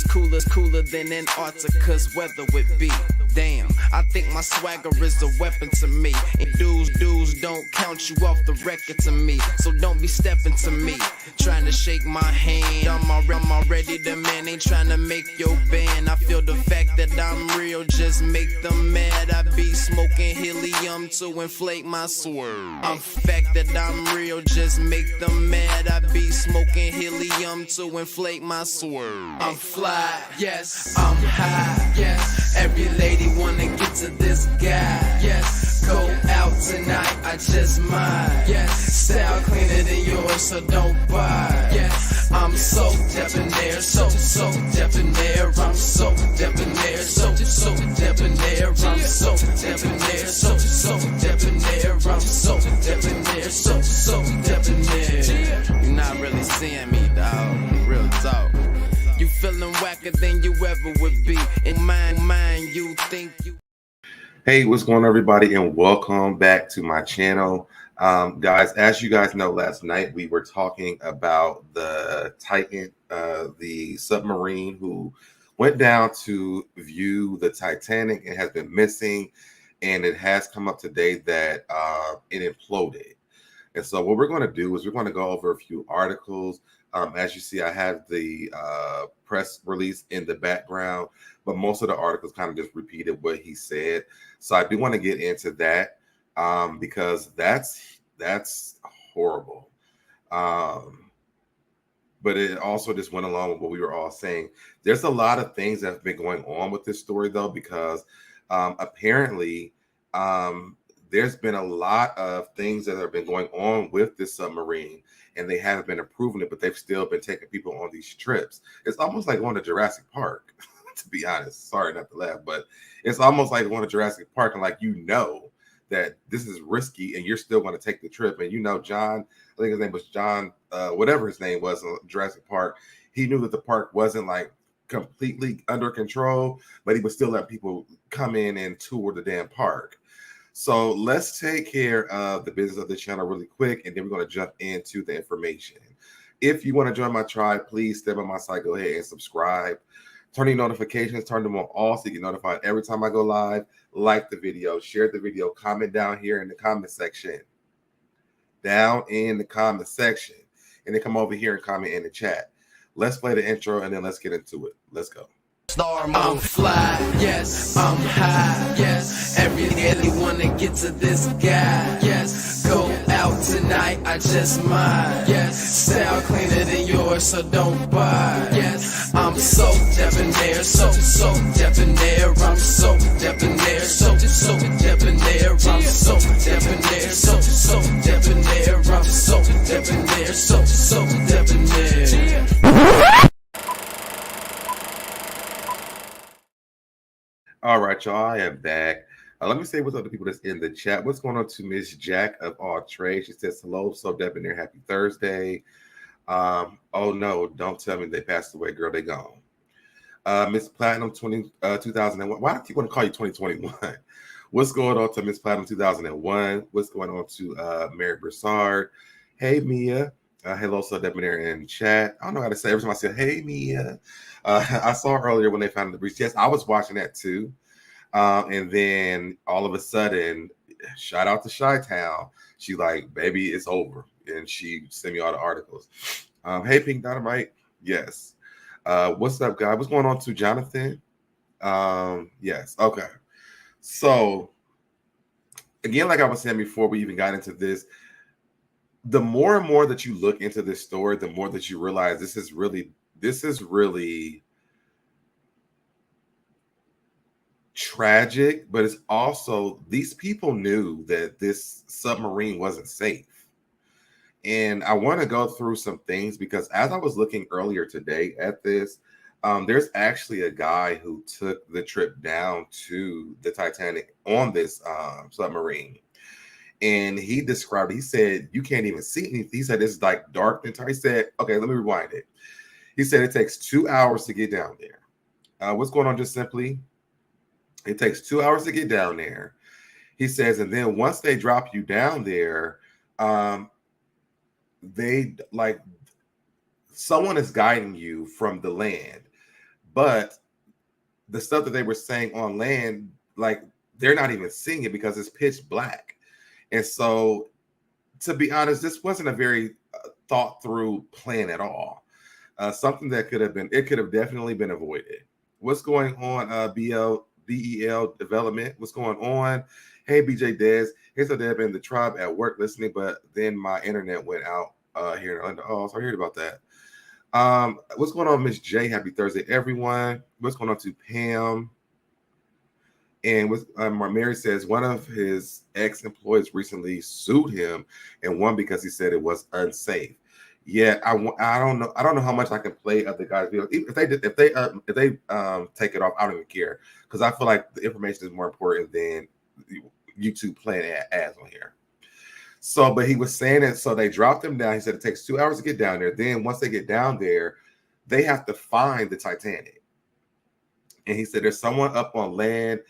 it's cooler than Antarctica's weather would be. Damn, I think my swagger is a weapon to me. And dudes don't count you off the record to me. So don't be stepping to me, trying to shake my hand. I'm already the man, ain't trying to make your band. I feel the fact that I'm real, just make them mad. I be smoking helium to inflate my swerve. I'm fact that I'm real, just make them mad. I be smoking helium to inflate my swerve. I'm fly, yes, I'm high, yes. Every lady wanna get to this guy, yes. Go out tonight, I just might, yes. Style cleaner than yours, so don't buy, yes. I'm so debonair, so debonair. I'm so debonair, so debonair. I'm so debonair, so debonair. I'm so debonair, so debonair. You're not really seeing me, dog. Real talk. You feeling whacker than you ever would be. In mind, you think you. Hey, what's going on, everybody, and welcome back to my channel. Guys, as you guys know, last night we were talking about the Titan, the submarine who went down to view the Titanic and has been missing, and it has come up today that it imploded. And so what we're going to do is we're going to go over a few articles. As you see, I have the press release in the background, but most of the articles kind of just repeated what he said. So I do want to get into that because that's horrible. But it also just went along with what we were all saying. There's a lot of things that have been going on with this story, though, because apparently there's been a lot of things that have been going on with this submarine, and they haven't been improving it, but they've still been taking people on these trips. It's almost like going to Jurassic Park, to be honest. Sorry not to laugh, but it's almost like going to Jurassic Park and like, you know that this is risky and you're still going to take the trip. And you know, John, I think his name was John, whatever his name was on Jurassic Park, he knew that the park wasn't like completely under control, but he would still let people come in and tour the damn park. So let's take care of the business of the channel really quick, and then we're going to jump into the information. If you want to join my tribe, please step on my side, go ahead and subscribe. Turn your notifications, turn them on all so you get notified every time I go live. Like the video, share the video, comment down here in the comment section. Down in the comment section. And then come over here and comment in the chat. Let's play the intro and then let's get into it. Let's go. I'm fly, yes, I'm high, yes. Every daily wanna get to this guy, yes. Go out tonight, I just might, yes. Style cleaner than yours, so don't buy, yes. I'm so debonair, so debonair. I'm so debonair, so debonair. I'm so debonair, so debonair. I'm so debonair, so debonair. All right, y'all, I am back. Let me say what's up to people that's in the chat. What's going on to Miss Jack of all trades? She says, hello, SoDebNair, happy Thursday. Oh, no, don't tell me they passed away, girl, they gone. Miss Platinum 2001. Why do I keep want to call you 2021? What's going on to Miss Platinum 2001? What's going on to Mary Broussard? Hey, Mia. Hello, SoDebNair in chat. I don't know how to say every time I say, hey, Mia. I saw earlier when they found the breach. Yes, I was watching that too. And then all of a sudden, shout out to Chi-Town. She's like, baby, it's over. And she sent me all the articles. Hey, Pink Dynamite. Yes. What's up, guys? What's going on to Jonathan? Yes. Okay. So, again, like I was saying before we even got into this, the more and more that you look into this story, the more that you realize this is really tragic, but it's also these people knew that this submarine wasn't safe. And I want to go through some things because as I was looking earlier today at this, there's actually a guy who took the trip down to the Titanic on this submarine. And he described, he said, you can't even see anything. He said, it's like dark. He said, okay, let me rewind it. He said it takes 2 hours to get down there. What's going on, just simply? It takes 2 hours to get down there. He says, and then once they drop you down there, they like someone is guiding you from the land. but the stuff that they were saying on land, like they're not even seeing it because it's pitch black. And so, to be honest, this wasn't a very thought through plan at all. Something that could have definitely been avoided. What's going on, BEL development? What's going on? Hey, BJ Dez. Here's SoDeb in the tribe at work listening, but then my internet went out here in London. Oh, so I heard about that. What's going on, Miss J? Happy Thursday, everyone. What's going on to Pam? And with Mary says one of his ex-employees recently sued him and won because he said it was unsafe. Yeah, I don't know. I don't know how much I can play of the guy's video. If they take it off, I don't even care because I feel like the information is more important than YouTube playing ads on here. So, but he was saying it. So they dropped him down. He said it takes 2 hours to get down there. Then once they get down there, they have to find the Titanic. And he said there's someone up on land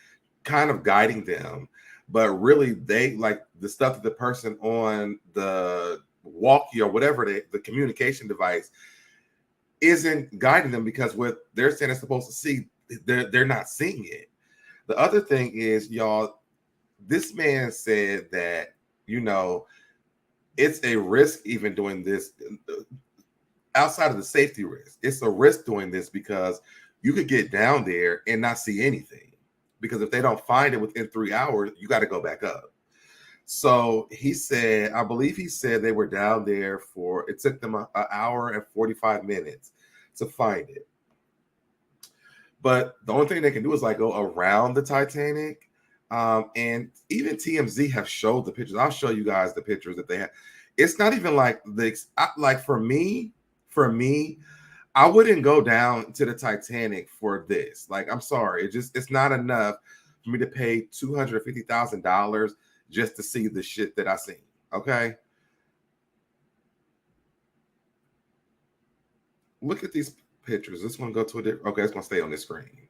kind of guiding them, but really they like the stuff that the person on the walkie or whatever the communication device isn't guiding them because what they're saying is supposed to see, they're not seeing it. The other thing is, y'all, this man said that, you know, it's a risk even doing this outside of the safety risk. It's a risk doing this because you could get down there and not see anything. Because if they don't find it within 3 hours, you got to go back up. So he said, I believe he said they were down there it took them an hour and 45 minutes to find it. But the only thing they can do is like go around the Titanic. And even TMZ have showed the pictures. I'll show you guys the pictures that they have. It's not even like for me, I wouldn't go down to the Titanic for this. Like, I'm sorry. It's not enough for me to pay $250,000 just to see the shit that I seen. Okay. Look at these pictures. This one go to a different. Okay, it's gonna stay on this screen.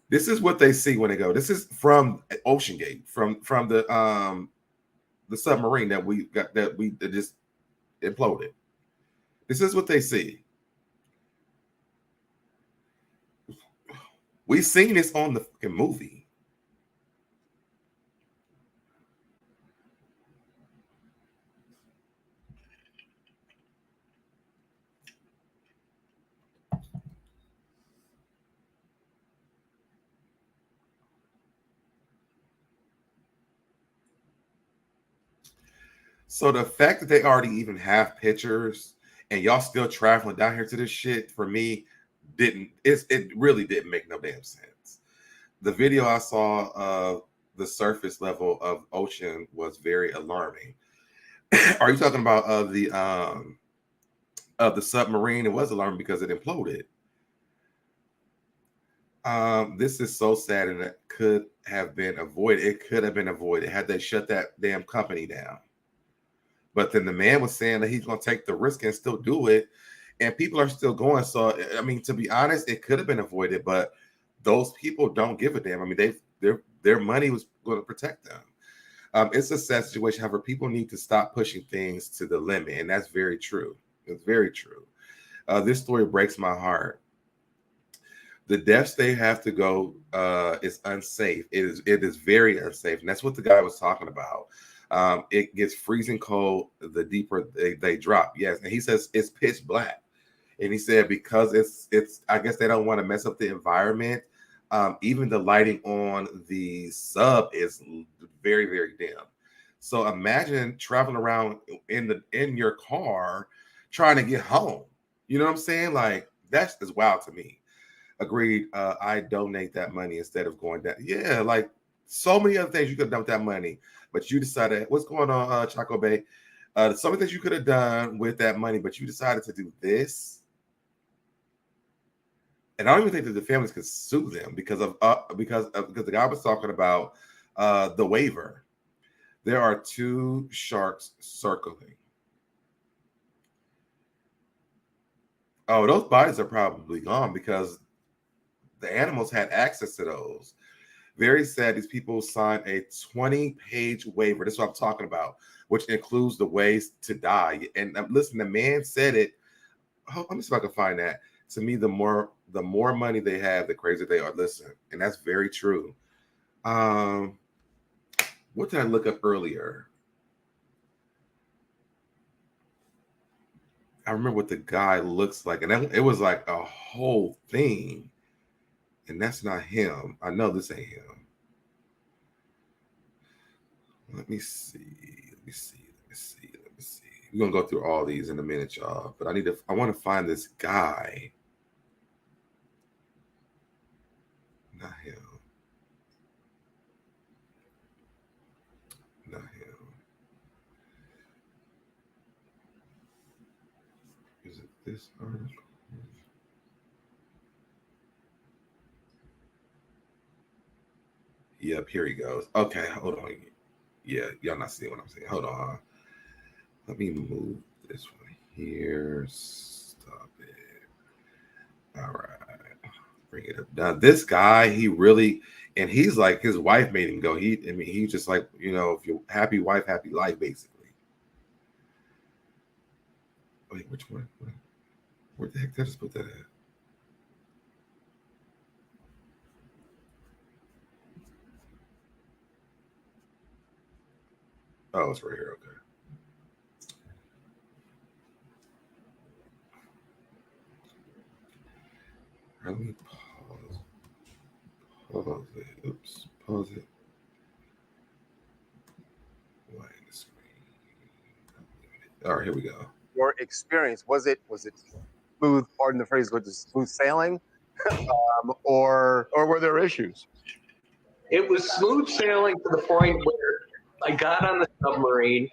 This is what they see when they go. This is from Ocean Gate, from the submarine that we got that just imploded. This is what they see. We've seen this on the fucking movie. So the fact that they already even have pictures and y'all still traveling down here to this shit, for me, it really didn't make no damn sense. The video I saw of the surface level of ocean was very alarming. Are you talking about of the submarine? It was alarming because it imploded. This is so sad, and it could have been avoided. It could have been avoided had they shut that damn company down. But then the man was saying that he's going to take the risk and still do it, and people are still going. So, I mean, to be honest, it could have been avoided, but those people don't give a damn. I mean, their money was going to protect them. It's a sad situation. However, people need to stop pushing things to the limit, and that's very true. It's very true. This story breaks my heart. The depths they have to go is unsafe. It is very unsafe, and that's what the guy was talking about. It gets freezing cold the deeper they drop. Yes, and he says it's pitch black, and he said because it's I guess they don't want to mess up the environment. Even the lighting on the sub is very, very dim. So imagine traveling around in your car trying to get home. You know what I'm saying? Like that's just wild to me. Agreed. I donate that money instead of going down. Yeah, like so many other things you could have done with that money, but you decided what's going on, Chaco Bay. Some of the things you could have done with that money, but you decided to do this. And I don't even think that the families could sue them because the guy was talking about the waiver. There are 2 sharks circling. Oh, those bodies are probably gone because the animals had access to those. Very sad. These people signed a 20-page waiver. This is what I'm talking about, which includes the ways to die. And listen, the man said it. Let me see if I can find that. To me, the the more money they have, the crazier they are. Listen, and that's very true. What did I look up earlier? I remember what the guy looks like, and it was like a whole thing. And that's not him. I know this ain't him. Let me see. We're gonna go through all these in a minute, y'all. But I want to find this guy. Not him. Not him. Is it this article? Yep, here he goes. Okay, hold on. Yeah, y'all not seeing what I'm saying. Hold on. Let me move this one here. Stop it. All right. Bring it up. Now, this guy, he really, and he's like, his wife made him go. He's just like, you know, if you're happy wife, happy life, basically. Wait, which one? Where the heck did I just put that at? Oh, it's right here. Okay. Let me pause. Pause it. Oops. Pause it. Why in the screen? All right, here we go. Your experience, was it smooth? Pardon the phrase, was it smooth sailing, or were there issues? It was smooth sailing to the point where I got on the submarine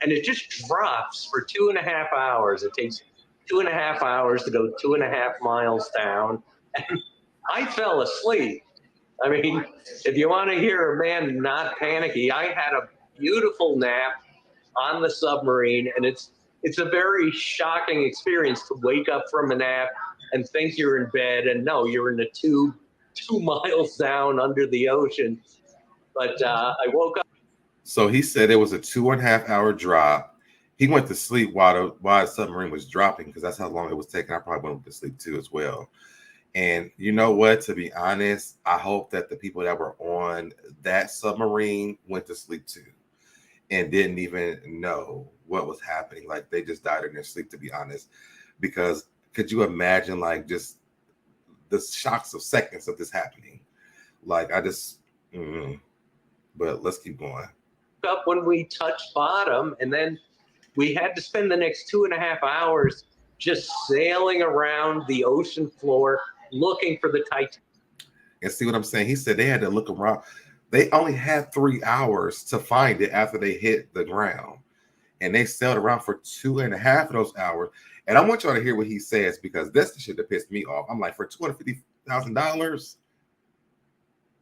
and it just drops for 2.5 hours. It takes 2.5 hours to go 2.5 miles down. And I fell asleep. I mean, if you want to hear a man not panicky, I had a beautiful nap on the submarine, and it's a very shocking experience to wake up from a nap and think you're in bed, and no, you're in the tube 2 miles down under the ocean. But I woke up. So he said it was a 2.5 hour drop. He went to sleep while the submarine was dropping, because that's how long it was taking. I probably went to sleep too as well. And you know what? To be honest, I hope that the people that were on that submarine went to sleep too and didn't even know what was happening. Like, they just died in their sleep, to be honest. Because could you imagine, like, just the shocks of seconds of this happening? Like, but let's keep going. Up when we touched bottom, and then we had to spend the next 2.5 hours just sailing around the ocean floor looking for the Titanic. And see what I'm saying? He said they had to look around. They only had 3 hours to find it after they hit the ground, and they sailed around for 2.5 of those hours. And I want y'all to hear what he says, because that's the shit that pissed me off. I'm like, for $250,000,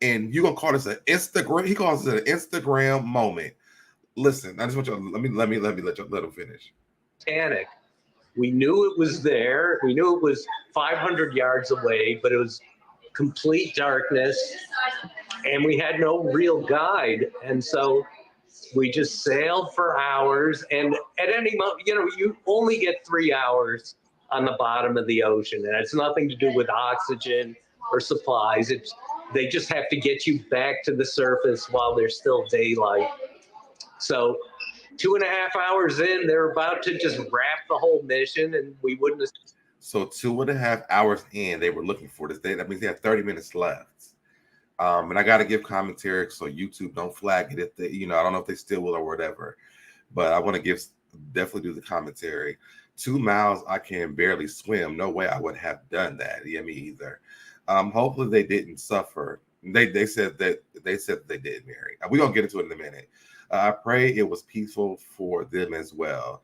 and you gonna call this an Instagram? He calls it an Instagram moment. Listen, I just want y'all. Let me let him finish. Titanic. We knew it was there. We knew it was 500 yards away, but it was complete darkness, and we had no real guide. And so we just sailed for hours. And at any moment, you only get 3 hours on the bottom of the ocean, and it's nothing to do with oxygen or supplies. They just have to get you back to the surface while there's still daylight. So 2.5 hours in, they're about to just wrap the whole mission, and we wouldn't have. So 2.5 hours in, they were looking for this. That means they had 30 minutes left. And I got to give commentary so YouTube don't flag it if they, I don't know if they still will or whatever. But I want to definitely do the commentary. 2 miles, I can barely swim. No way I would have done that. Yeah, me either. Hopefully they didn't suffer. They said that they did, Mary. We're gonna get into it in a minute. I pray it was peaceful for them as well.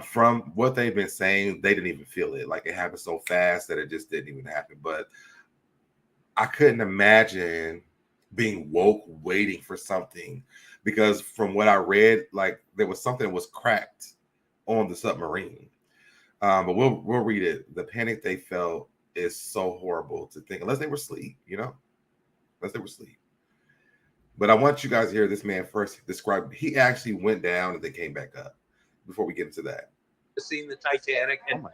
From what they've been saying, they didn't even feel it. Like, it happened so fast that it just didn't even happen. But I couldn't imagine being woke waiting for something, because from what I read, like, there was something that was cracked on the submarine. But we'll read it. The panic they felt is so horrible to think, unless they were asleep, unless they were asleep. But I want you guys to hear this man first describe. He actually went down and then came back up before we get into that. Seen the Titanic, and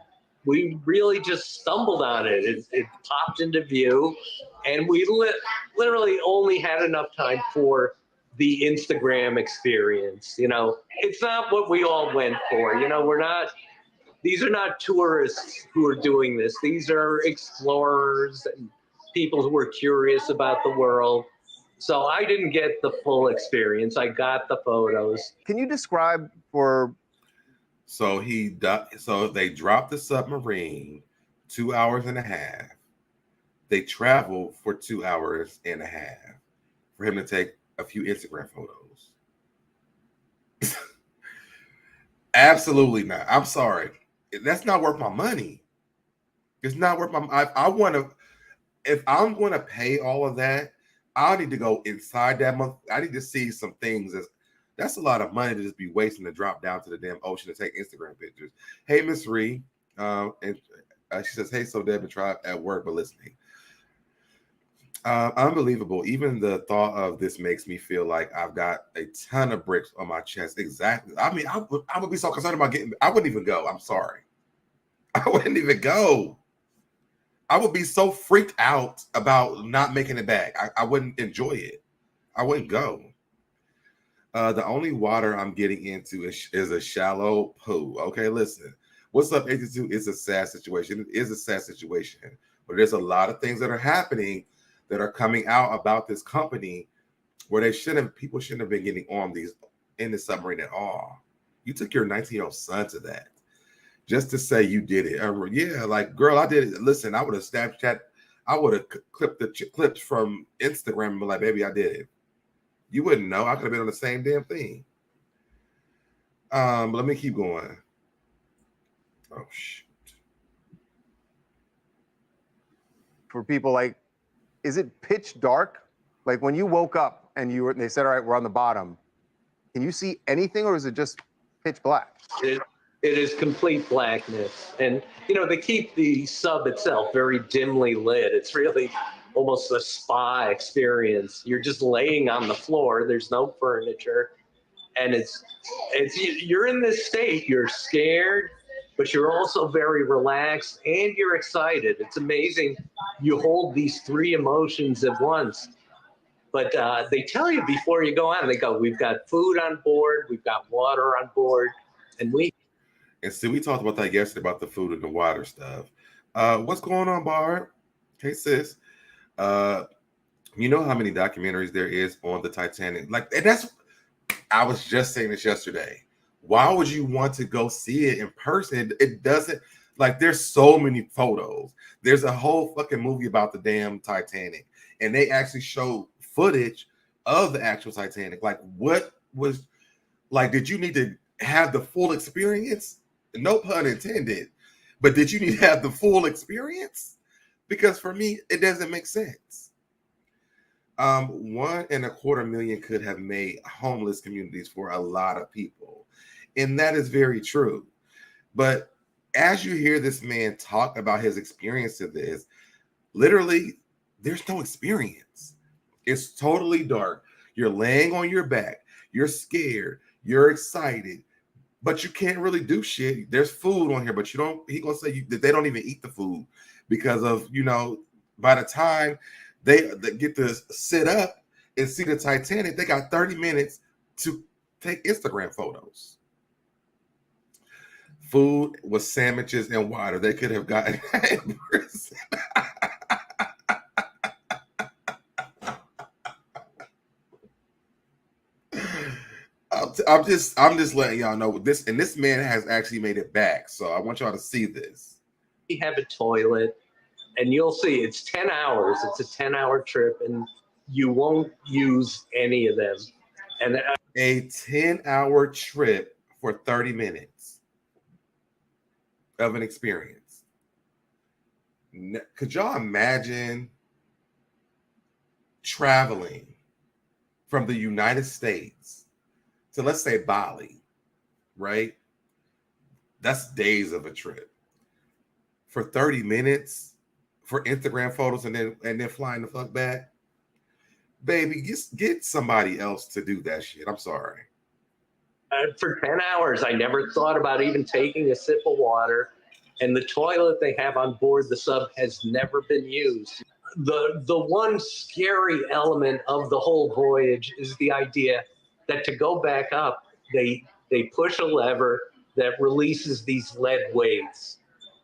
we really just stumbled on it. It popped into view, and we literally only had enough time for the Instagram experience. You know, it's not what we all went for. You know, these are not tourists who are doing this. These are explorers and people who are curious about the world. So I didn't get the full experience. I got the photos. Can you describe for? So so they dropped the submarine 2 hours and a half. They traveled for 2 hours and a half for him to take a few Instagram photos. Absolutely not. I'm sorry. That's not worth my money. It's not worth my. I want to. If I'm going to pay all of that, I need to go inside that month. I need to see some things. That's a lot of money to just be wasting to drop down to the damn ocean to take Instagram pictures. Hey, Miss Ree, and she says, "Hey, SoDebNair tribe at work, but listening." Unbelievable. Even the thought of this makes me feel like I've got a ton of bricks on my chest. Exactly. I mean, I would be so concerned about I wouldn't even go. I'm sorry. I wouldn't even go. I would be so freaked out about not making it back. I wouldn't enjoy it. I wouldn't go. The only water I'm getting into is a shallow pool. Okay, listen. What's up, 82? It's a sad situation. It is a sad situation. But there's a lot of things that are happening that are coming out about this company where people shouldn't have been getting on in the submarine at all. You took your 19-year-old son to that just to say you did it. Yeah, like, girl, I did it. Listen, I would have Snapchat. I would have clipped the clips from Instagram and be like, baby, I did it. You wouldn't know. I could have been on the same damn thing. Let me keep going. Oh, shit. For people, like, is it pitch dark? Like when you woke up and they said, all right, we're on the bottom. Can you see anything, or is it just pitch black? It is complete blackness. And, you know, they keep the sub itself very dimly lit. It's really almost a spa experience. You're just laying on the floor. There's no furniture. And you're in this state. You're scared, but you're also very relaxed and you're excited. It's amazing. You hold these three emotions at once. But they tell you before you go on, they go, we've got food on board, we've got water on board, and we talked about that yesterday about the food and the water stuff. What's going on, Barb? Hey, sis. You know how many documentaries there is on the Titanic? Like, and I was just saying this yesterday. Why would you want to go see it in person? It doesn't, like, there's so many photos. There's a whole fucking movie about the damn Titanic, and they actually showed footage of the actual Titanic. Like, what was, like, did you need to have the full experience? No pun intended, but did you need to have the full experience? Because for me, it doesn't make sense. 1.25 million could have made homeless communities for a lot of people. And that is very true. But as you hear this man talk about his experience of this, literally, there's no experience. It's totally dark. You're laying on your back. You're scared. You're excited. But you can't really do shit. There's food on here, but he gonna say that they don't even eat the food because of, by the time they get to sit up and see the Titanic, they got 30 minutes to take Instagram photos. Food was sandwiches and water. They could have gotten that in prison. I'm just letting y'all know this, and this man has actually made it back. So I want y'all to see this. We have a toilet, and you'll see it's 10 hours. It's a 10-hour trip, and you won't use any of them. And a 10-hour trip for 30 minutes of an experience. Could y'all imagine traveling from the United States to, let's say, Bali, right? That's days of a trip. For 30 minutes for Instagram photos and then flying the fuck back. Baby, get somebody else to do that shit. I'm sorry. For 10 hours, I never thought about even taking a sip of water. and the toilet they have on board the sub has never been used. The one scary element of the whole voyage is the idea that to go back up, they push a lever that releases these lead weights,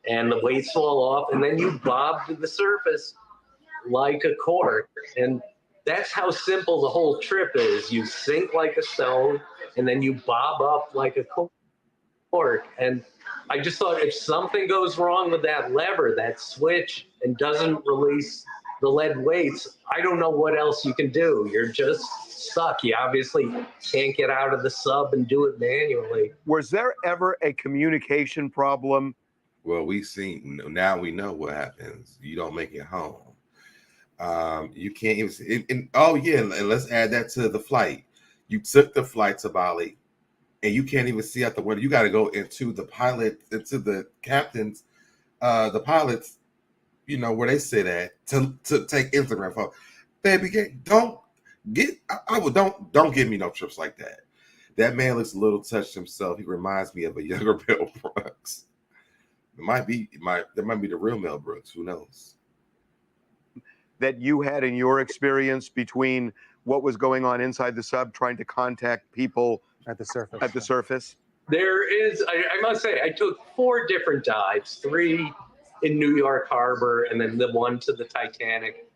and the weights fall off, and then you bob to the surface like a cork. And that's how simple the whole trip is. You sink like a stone, and then you bob up like a cork. And I just thought, if something goes wrong with that lever, that switch, and doesn't release the lead weights, I don't know what else you can do. You're just stuck. You obviously can't get out of the sub and do it manually. Was there ever a communication problem? Well, now we know what happens. You don't make it home. You can't even. Oh yeah, and let's add that to the flight. You took the flight to Bali, and you can't even see out the window. You got to go into the captain's, the pilots, where they sit at to take Instagram photos. Baby, don't give me no trips like that. That man looks a little touched himself. He reminds me of a younger Mel Brooks. There might be the real Mel Brooks. Who knows? That you had in your experience between what was going on inside the sub, trying to contact people At the surface. There is, I must say, I took 4 different dives, 3 in New York Harbor, and then the one to the Titanic.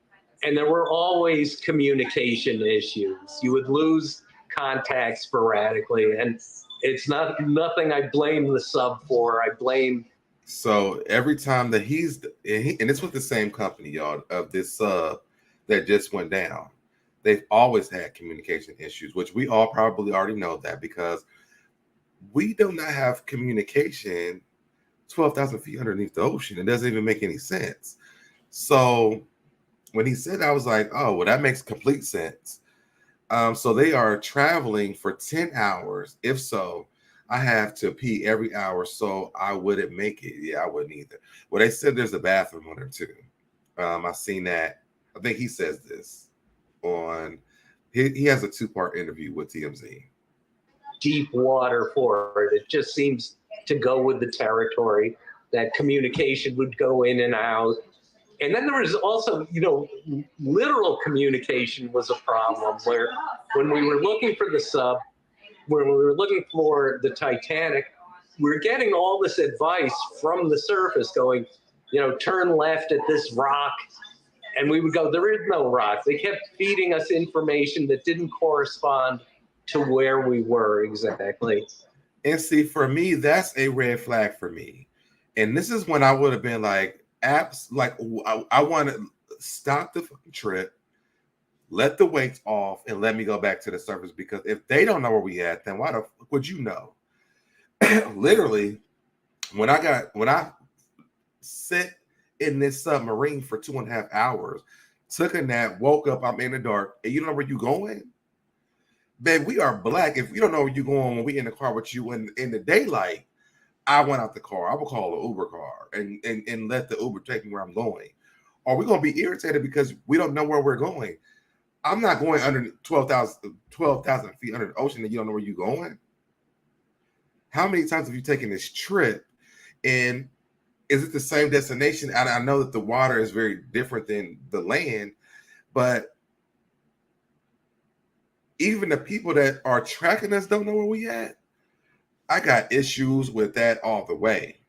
And there were always communication issues. You would lose contact sporadically, and it's nothing I blame the sub for. I blame. So every time that and it's with the same company, y'all, of this sub that just went down, they've always had communication issues, which we all probably already know that, because we do not have communication 12,000 feet underneath the ocean. It doesn't even make any sense. So when he said that, I was like, oh, well, that makes complete sense. So they are traveling for 10 hours. If so, I have to pee every hour, so I wouldn't make it. Yeah, I wouldn't either. Well, they said there's a bathroom on there too. I've seen that. I think he says this on. He has a 2-part interview with TMZ. Deep water for it. It just seems to go with the territory. That communication would go in and out. And then there was also, literal communication was a problem, where when we were looking for the sub, when we were looking for the Titanic, we were getting all this advice from the surface going, turn left at this rock. And we would go, there is no rock. They kept feeding us information that didn't correspond to where we were exactly. And see, for me, that's a red flag for me. And this is when I would have been like, I want to stop the fucking trip, let the weights off, and let me go back to the surface. Because if they don't know where we at, then why the fuck would you know? Literally, when I sit in this submarine for 2.5 hours, took a nap, woke up, I'm in the dark, and you don't know where you going? Babe, we are black. If you don't know where you're going when we in the car with you in the daylight, I went out the car. I will call an Uber car and let the Uber take me where I'm going. Or we're going to be irritated because we don't know where we're going. I'm not going under 12,000 feet under the ocean and you don't know where you're going. How many times have you taken this trip? And is it the same destination? I know that the water is very different than the land, but even the people that are tracking us don't know where we at. I got issues with that all the way.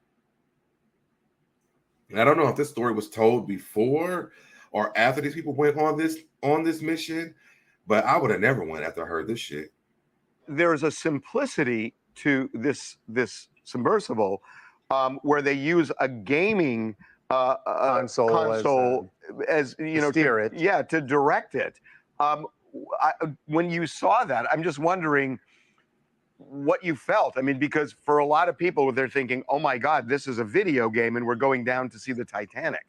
And I don't know if this story was told before or after these people went on this mission, but I would have never went after I heard this shit. There's a simplicity to this submersible where they use a gaming console as steer it. Yeah, to direct it. When you saw that, I'm just wondering what you felt. I mean, because for a lot of people, they're thinking, oh my God, this is a video game and we're going down to see the Titanic.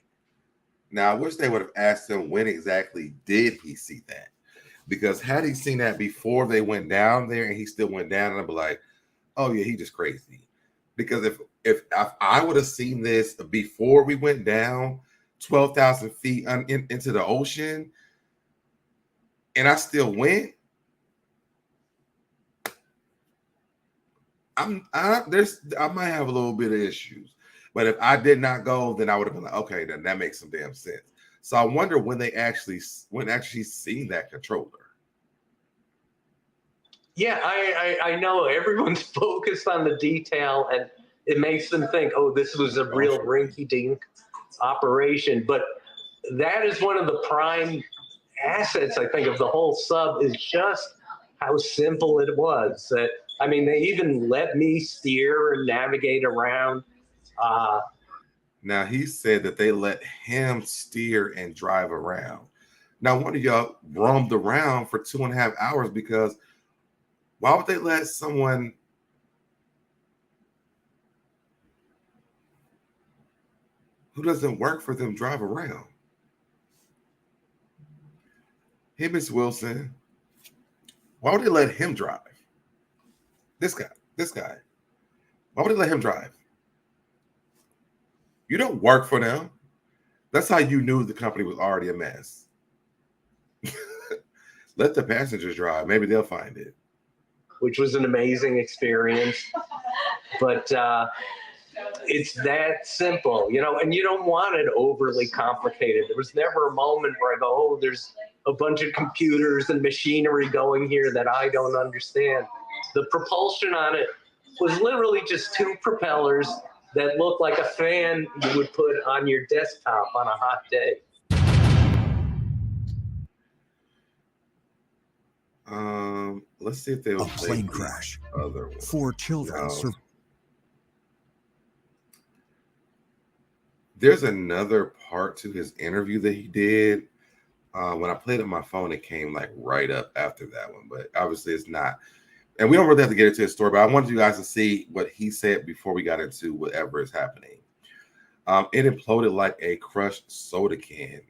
Now, I wish they would have asked him when exactly did he see that? Because had he seen that before they went down there and he still went down, and I'd be like, oh yeah, he just crazy. Because if I would have seen this before we went down 12,000 feet into the ocean and I still went, I might have a little bit of issues. But if I did not go, then I would have been like, okay, then that makes some damn sense. So I wonder when actually seen that controller. Yeah, I know everyone's focused on the detail, and it makes them think, oh, this was a real rinky-dink operation. But that is one of the prime assets, I think, of the whole sub, is just how simple it was. That, I mean, they even let me steer and navigate around. Now, he said that they let him steer and drive around. Now, one of y'all roamed around for 2.5 hours because why would they let someone who doesn't work for them drive around? Hey, Miss Wilson, why would they let him drive? This guy. Why would they let him drive? You don't work for them. That's how you knew the company was already a mess. Let the passengers drive. Maybe they'll find it. Which was an amazing experience. But it's that simple, you know, and you don't want it overly complicated. There was never a moment where I go, oh, there's a bunch of computers and machinery going here that I don't understand. The propulsion on it was literally just two propellers that looked like a fan you would put on your desktop on a hot day. Let's see if they will A plane crash. 4 children survived. There's another part to his interview that he did. When I played it on my phone, it came like right up after that one, but obviously it's not. And we don't really have to get into his story, but I wanted you guys to see what he said before we got into whatever is happening. It imploded like a crushed soda can.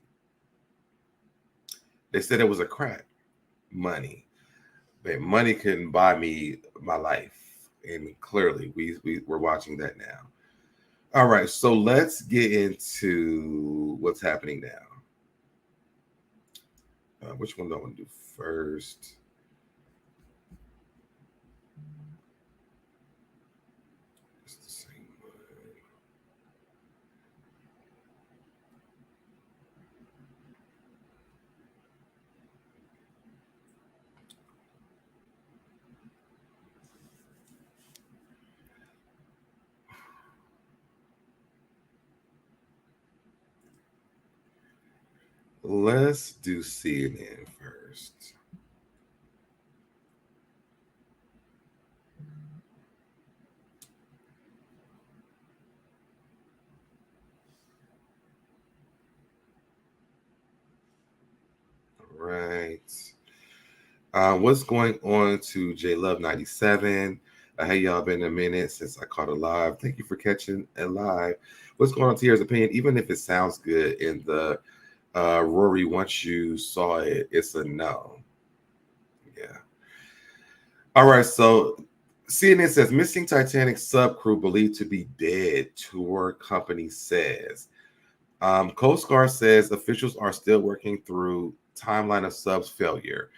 They said it was a crack. Money. But money couldn't buy me my life. And clearly we're watching that now. All right, so let's get into what's happening now. Which one do I want to do first? It's the same one. Let's do CNN first. All right. What's going on to J Love 97? Hey, y'all, been a minute since I caught it live. Thank you for catching it live. What's going on to Tier's opinion? Even if it sounds good in the Rory, once you saw it, it's a no. Yeah. All right. So CNN says missing Titanic sub crew believed to be dead, tour company says. Coast Guard says officials are still working through timeline of sub's failure.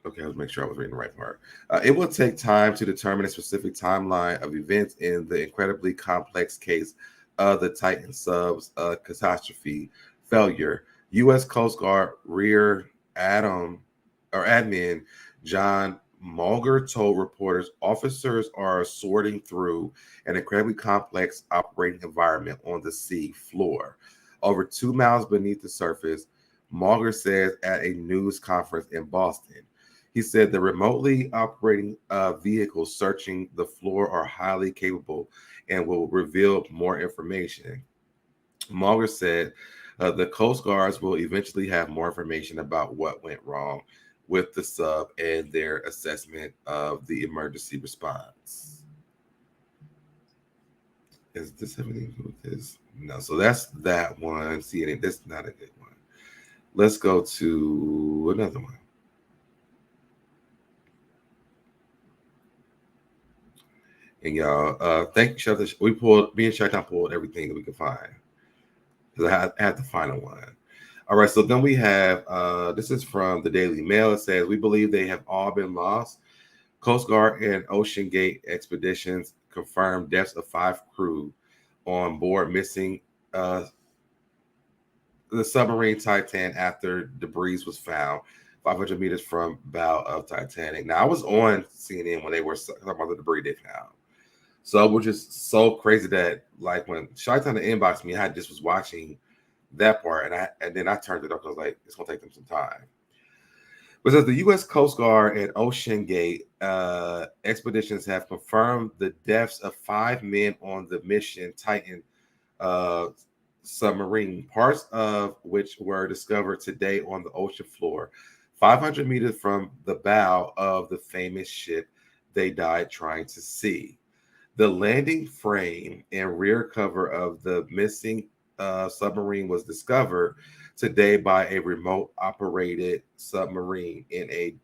Okay, let's make sure I was reading the right part. It will take time to determine a specific timeline of events in the incredibly complex case of the Titan sub's catastrophe failure. U.S. Coast Guard Rear Admin John Mulger told reporters officers are sorting through an incredibly complex operating environment on the sea floor, over 2 miles beneath the surface. Mulger says at a news conference in Boston. He said the remotely operating vehicles searching the floor are highly capable and will reveal more information. Mulger said the Coast Guards will eventually have more information about what went wrong with the sub and their assessment of the emergency response. Is this everything with this? No, so that's that one. See, that's not a good one. Let's go to another one. And y'all, thank you. We pulled, me and Shaitan pulled everything that we could find because I had to find a one. All right, so then we have, this is from the Daily Mail. It says, we believe they have all been lost. Coast Guard and Ocean Gate Expeditions confirmed deaths of 5 crew on board missing the submarine Titan after debris was found 500 meters from bow of Titanic. Now, I was on CNN when they were talking about the debris they found. So it was just so crazy that, like, when Shaitan inboxed me, I just was watching that part, and then I turned it up. I was like, it's gonna take them some time. But as the U.S. Coast Guard and Ocean Gate expeditions have confirmed the deaths of 5 men on the mission Titan submarine, parts of which were discovered today on the ocean floor, 500 meters from the bow of the famous ship they died trying to see. The landing frame and rear cover of the missing submarine was discovered today by a remote operated submarine in a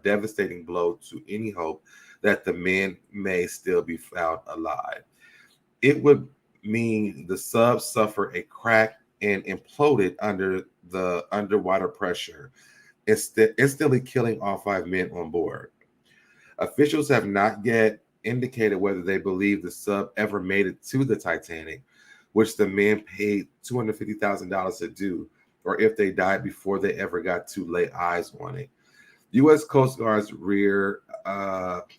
devastating blow to any hope that the men may still be found alive. It would mean the sub suffered a crack and imploded under the underwater pressure, instantly killing all 5 men on board. Officials have not yet indicated whether they believe the sub ever made it to the Titanic, which the men paid $250,000 to do, or if they died before they ever got to lay eyes on it. U.S. Coast Guard's Rear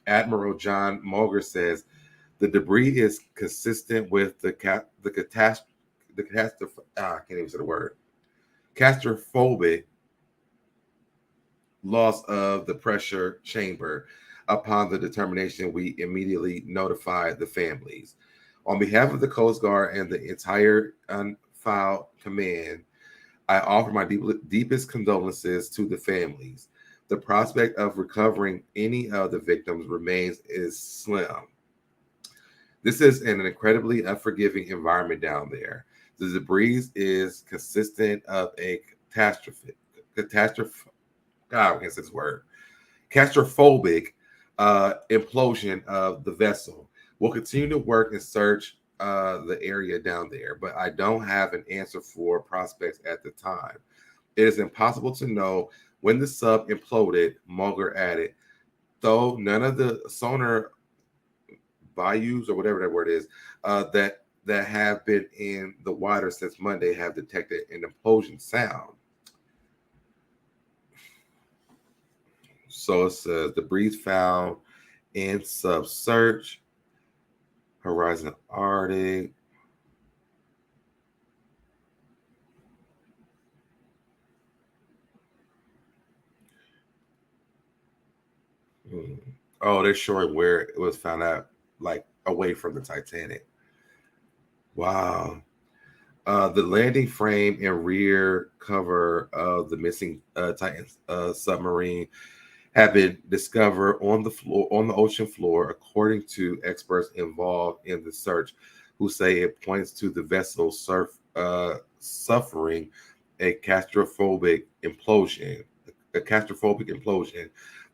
Admiral John Mulger says the debris is consistent with the catastrophic loss of the pressure chamber. Upon the determination, we immediately notified the families. On behalf of the Coast Guard and the entire unfiled command, I offer my deepest condolences to the families. The prospect of recovering any of the victims remains is slim. This is an incredibly unforgiving environment down there. The debris is consistent of a catastrophic implosion of the vessel. We'll continue to work and search the area down there, but I don't have an answer for prospects at the time. It is impossible to know when the sub imploded, Mulger added, though none of the sonar bayous or whatever that word is that have been in the water since Monday have detected an implosion sound. So it says debris found in sub search, Horizon Arctic. Oh, they're showing where it was found out, like away from the Titanic. Wow. The landing frame and rear cover of the missing Titan submarine have been discovered on the ocean floor, according to experts involved in the search, who say it points to the vessel suffering a catastrophic implosion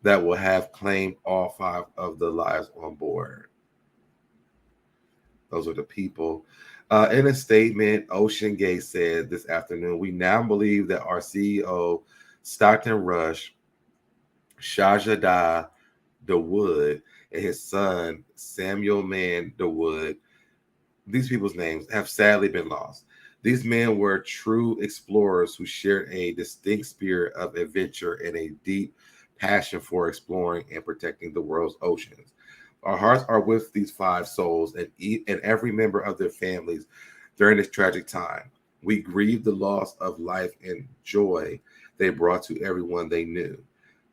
that will have claimed all 5 of the lives on board. Those are the people. In a statement, Ocean Gate said this afternoon, we now believe that our CEO, Stockton Rush, Shahjadah DeWood, and his son, Samuel Mann DeWood, these people's names have sadly been lost. These men were true explorers who shared a distinct spirit of adventure and a deep passion for exploring and protecting the world's oceans. Our hearts are with these 5 souls and every member of their families during this tragic time. We grieve the loss of life and joy they brought to everyone they knew.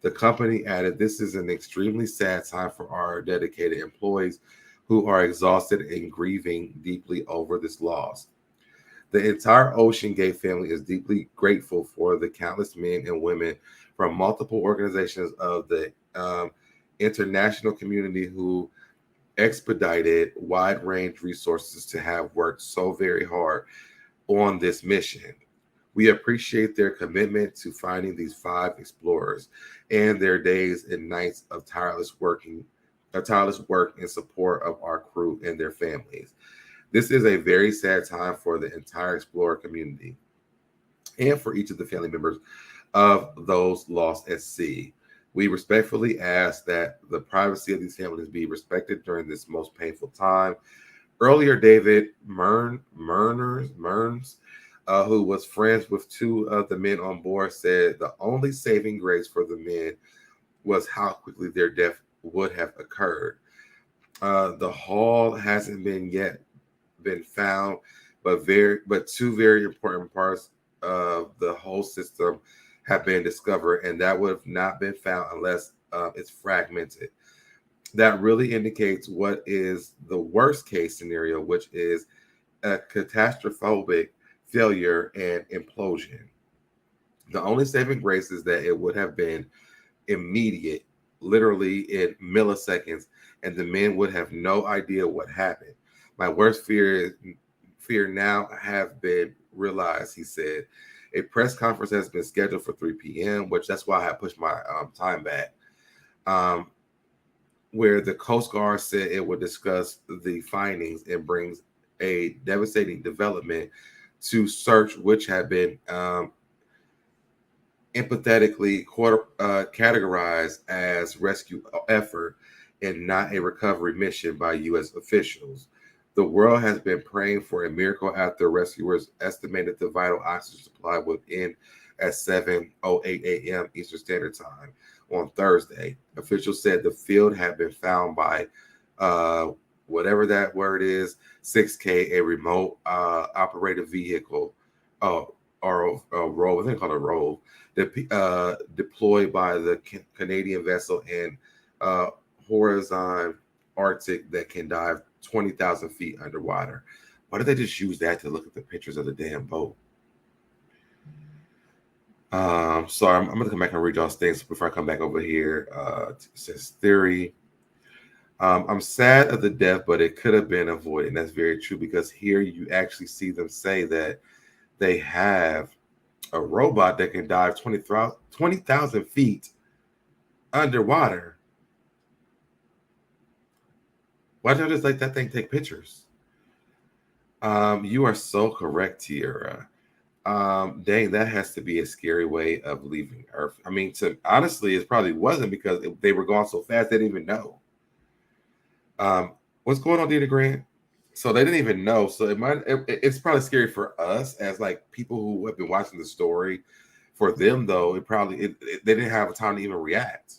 The company added, this is an extremely sad time for our dedicated employees who are exhausted and grieving deeply over this loss. The entire Ocean Gate family is deeply grateful for the countless men and women from multiple organizations of the international community who expedited wide-range resources to have worked so very hard on this mission. We appreciate their commitment to finding these 5 explorers and their days and nights of tireless work in support of our crew and their families. This is a very sad time for the entire explorer community and for each of the family members of those lost at sea. We respectfully ask that the privacy of these families be respected during this most painful time. Earlier, David Mearns, who was friends with two of the men on board, said the only saving grace for the men was how quickly their death would have occurred. The hull hasn't been found, but two very important parts of the whole system have been discovered, and that would have not been found unless it's fragmented. That really indicates what is the worst case scenario, which is a catastrophic failure and implosion. The only saving grace is that it would have been immediate, literally in milliseconds, and the men would have no idea what happened. My worst fear now have been realized, he said. A press conference has been scheduled for 3 p.m., which that's why I had pushed my time back, where the Coast Guard said it would discuss the findings and brings a devastating development to search, which have been empathetically categorized as rescue effort and not a recovery mission by U.S. officials. The world has been praying for a miracle after rescuers estimated the vital oxygen supply would end at 7:08 a.m. Eastern Standard Time on Thursday. Officials said the field had been found by whatever that word is, 6K, a remote operated vehicle, or a rove, I think called a rove, deployed by the Canadian vessel in Horizon Arctic that can dive 20,000 feet underwater. Why did they just use that to look at the pictures of the damn boat? Sorry, I'm going to come back and read y'all's things before I come back over here. It says theory. I'm sad of the death, but it could have been avoided. And that's very true, because here you actually see them say that they have a robot that can dive 20,000 feet underwater. Why don't you just let that thing take pictures? You are so correct, Tiara. Dang, that has to be a scary way of leaving Earth. I mean, honestly, it probably wasn't, because they were gone so fast they didn't even know. What's going on, Dita Grant? So they didn't even know. So it's probably scary for us as like people who have been watching the story. For them, though, they didn't have time to even react.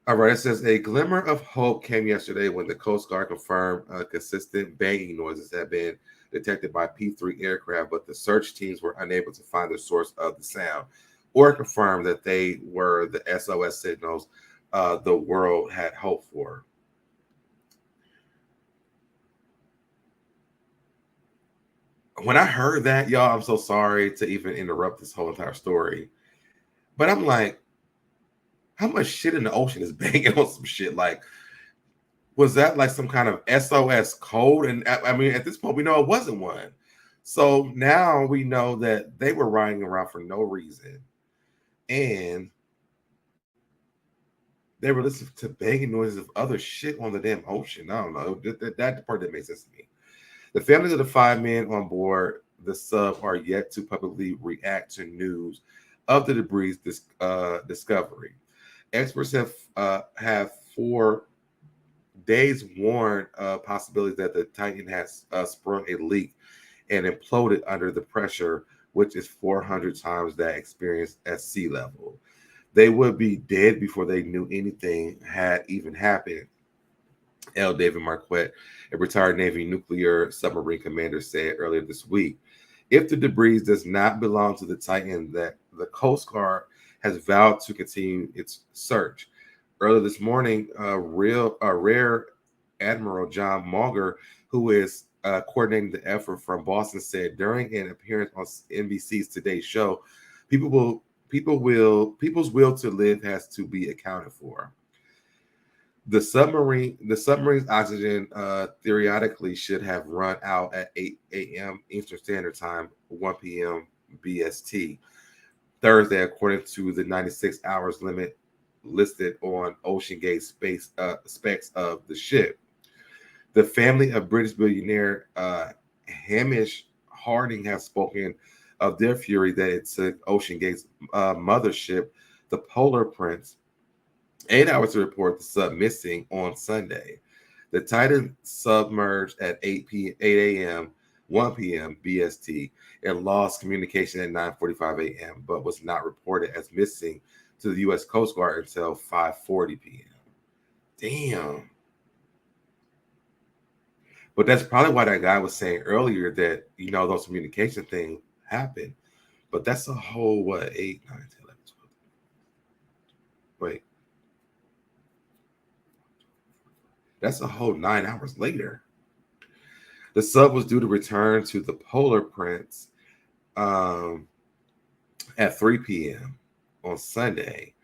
All right, it says a glimmer of hope came yesterday when the Coast Guard confirmed consistent banging noises had been detected by P-3 aircraft, but the search teams were unable to find the source of the sound or confirm that they were the SOS signals the world had hoped for. When I heard that, y'all, I'm so sorry to even interrupt this whole entire story, but I'm like, how much shit in the ocean is banging on some shit? Like, was that like some kind of SOS code? And I mean, at this point, we know it wasn't one. So now we know that they were riding around for no reason. And they were listening to banging noises of other shit on the damn ocean. I don't know. That part didn't make sense to me. The families of the 5 men on board the sub are yet to publicly react to news of the debris discovery. Experts have 4 days warned possibilities that the Titan has sprung a leak and imploded under the pressure, which is 400 times that experienced at sea level. They would be dead before they knew anything had even happened. L. David Marquette, a retired Navy nuclear submarine commander, said earlier this week. If the debris does not belong to the Titan, that the Coast Guard has vowed to continue its search. Earlier this morning, Rear Admiral John Mauger, who is coordinating the effort from Boston, said during an appearance on NBC's Today Show, people's will to live has to be accounted for. The submarine's oxygen theoretically should have run out at 8 a.m. Eastern Standard Time, 1 p.m. BST. Thursday, according to the 96 hours limit listed on OceanGate specs of the ship. The family of British billionaire Hamish Harding have spoken of their fury that it took OceanGate's mothership The Polar Prince, 8 hours to report the sub missing on Sunday. The Titan submerged at 8 a.m., 1 p.m. BST, and lost communication at 9:45 a.m., but was not reported as missing to the U.S. Coast Guard until 5:40 p.m. Damn. But that's probably why that guy was saying earlier that, those communication things happen. But that's a whole, 8, 9, 10, 11, 12. Wait. That's a whole 9 hours later. The sub was due to return to the Polar Prince at 3 p.m. on Sunday.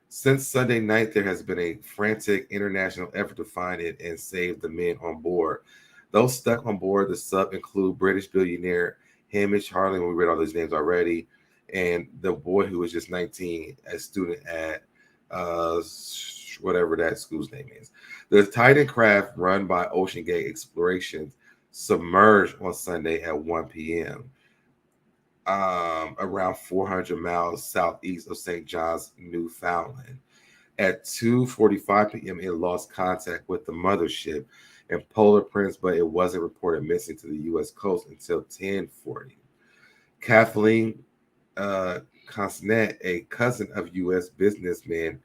Since Sunday night, there has been a frantic international effort to find it and save the men on board. Those stuck on board the sub include British billionaire Hamish Harley, we read all those names already, and the boy who was just 19, a student at whatever that school's name is. The Titan craft, run by Ocean Gate Exploration, submerged on Sunday at 1 p.m. Around 400 miles southeast of St. John's, Newfoundland. At 2:45 p.m., it lost contact with the mothership and Polar Prince, but it wasn't reported missing to the U.S. coast until 10:40. Kathleen Consnet, a cousin of U.S. businessman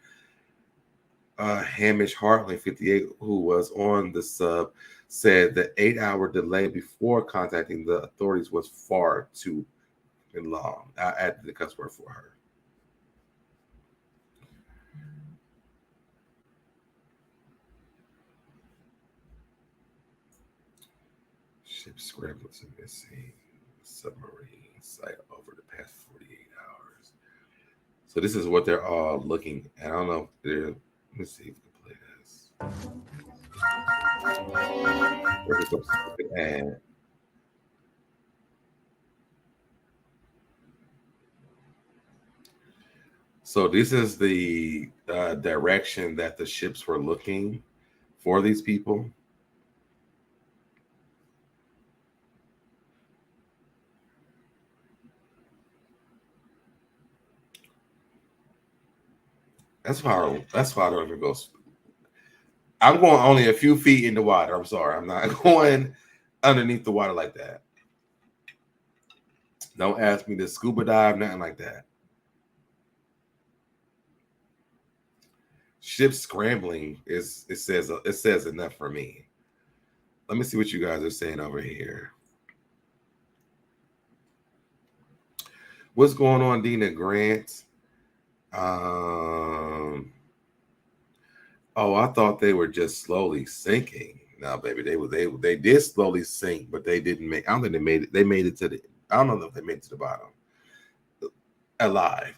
Hamish Hartley, 58, who was on the sub, said the 8-hour delay before contacting the authorities was far too long. I added the cuss word for her. Ship scrambled to missing submarine site over the past 48 hours. So this is what they're all looking at. I don't know if they're. Let's see if we can play this. Ad. So this is the direction that the ships were looking for these people. That's why I don't even go. I'm going only a few feet in the water. I'm sorry. I'm not going underneath the water like that. Don't ask me to scuba dive, nothing like that. Ship scrambling it says enough for me. Let me see what you guys are saying over here. What's going on, Dina Grant? Oh, I thought they were just slowly sinking. No, baby, they did slowly sink, but they didn't make. I don't think they made it. They made it to the. I don't know if they made it to the bottom alive.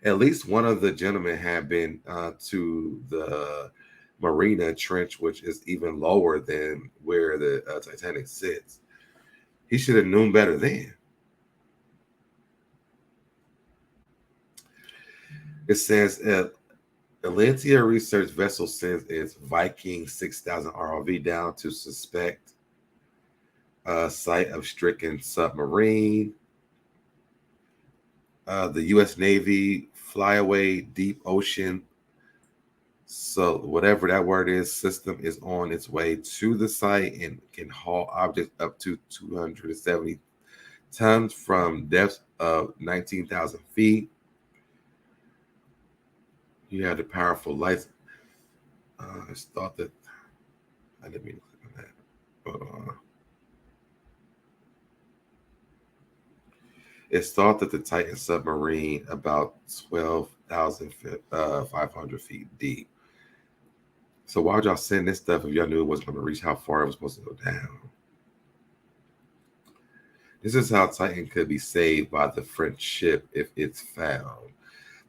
At least one of the gentlemen had been to the Marina Trench, which is even lower than where the Titanic sits. He should have known better then. It says Atlantia research vessel sends its Viking 6000 ROV down to suspect site of stricken submarine. The U.S. Navy flyaway deep ocean, so whatever that word is, system is on its way to the site and can haul objects up to 270 tons from depths of 19,000 feet. You have the powerful lights. It's thought that I didn't mean to click on that. But, it's thought that the Titan submarine, about 12,500 feet deep. So why would y'all send this stuff if y'all knew it wasn't going to reach how far it was supposed to go down? This is how Titan could be saved by the French ship if it's found.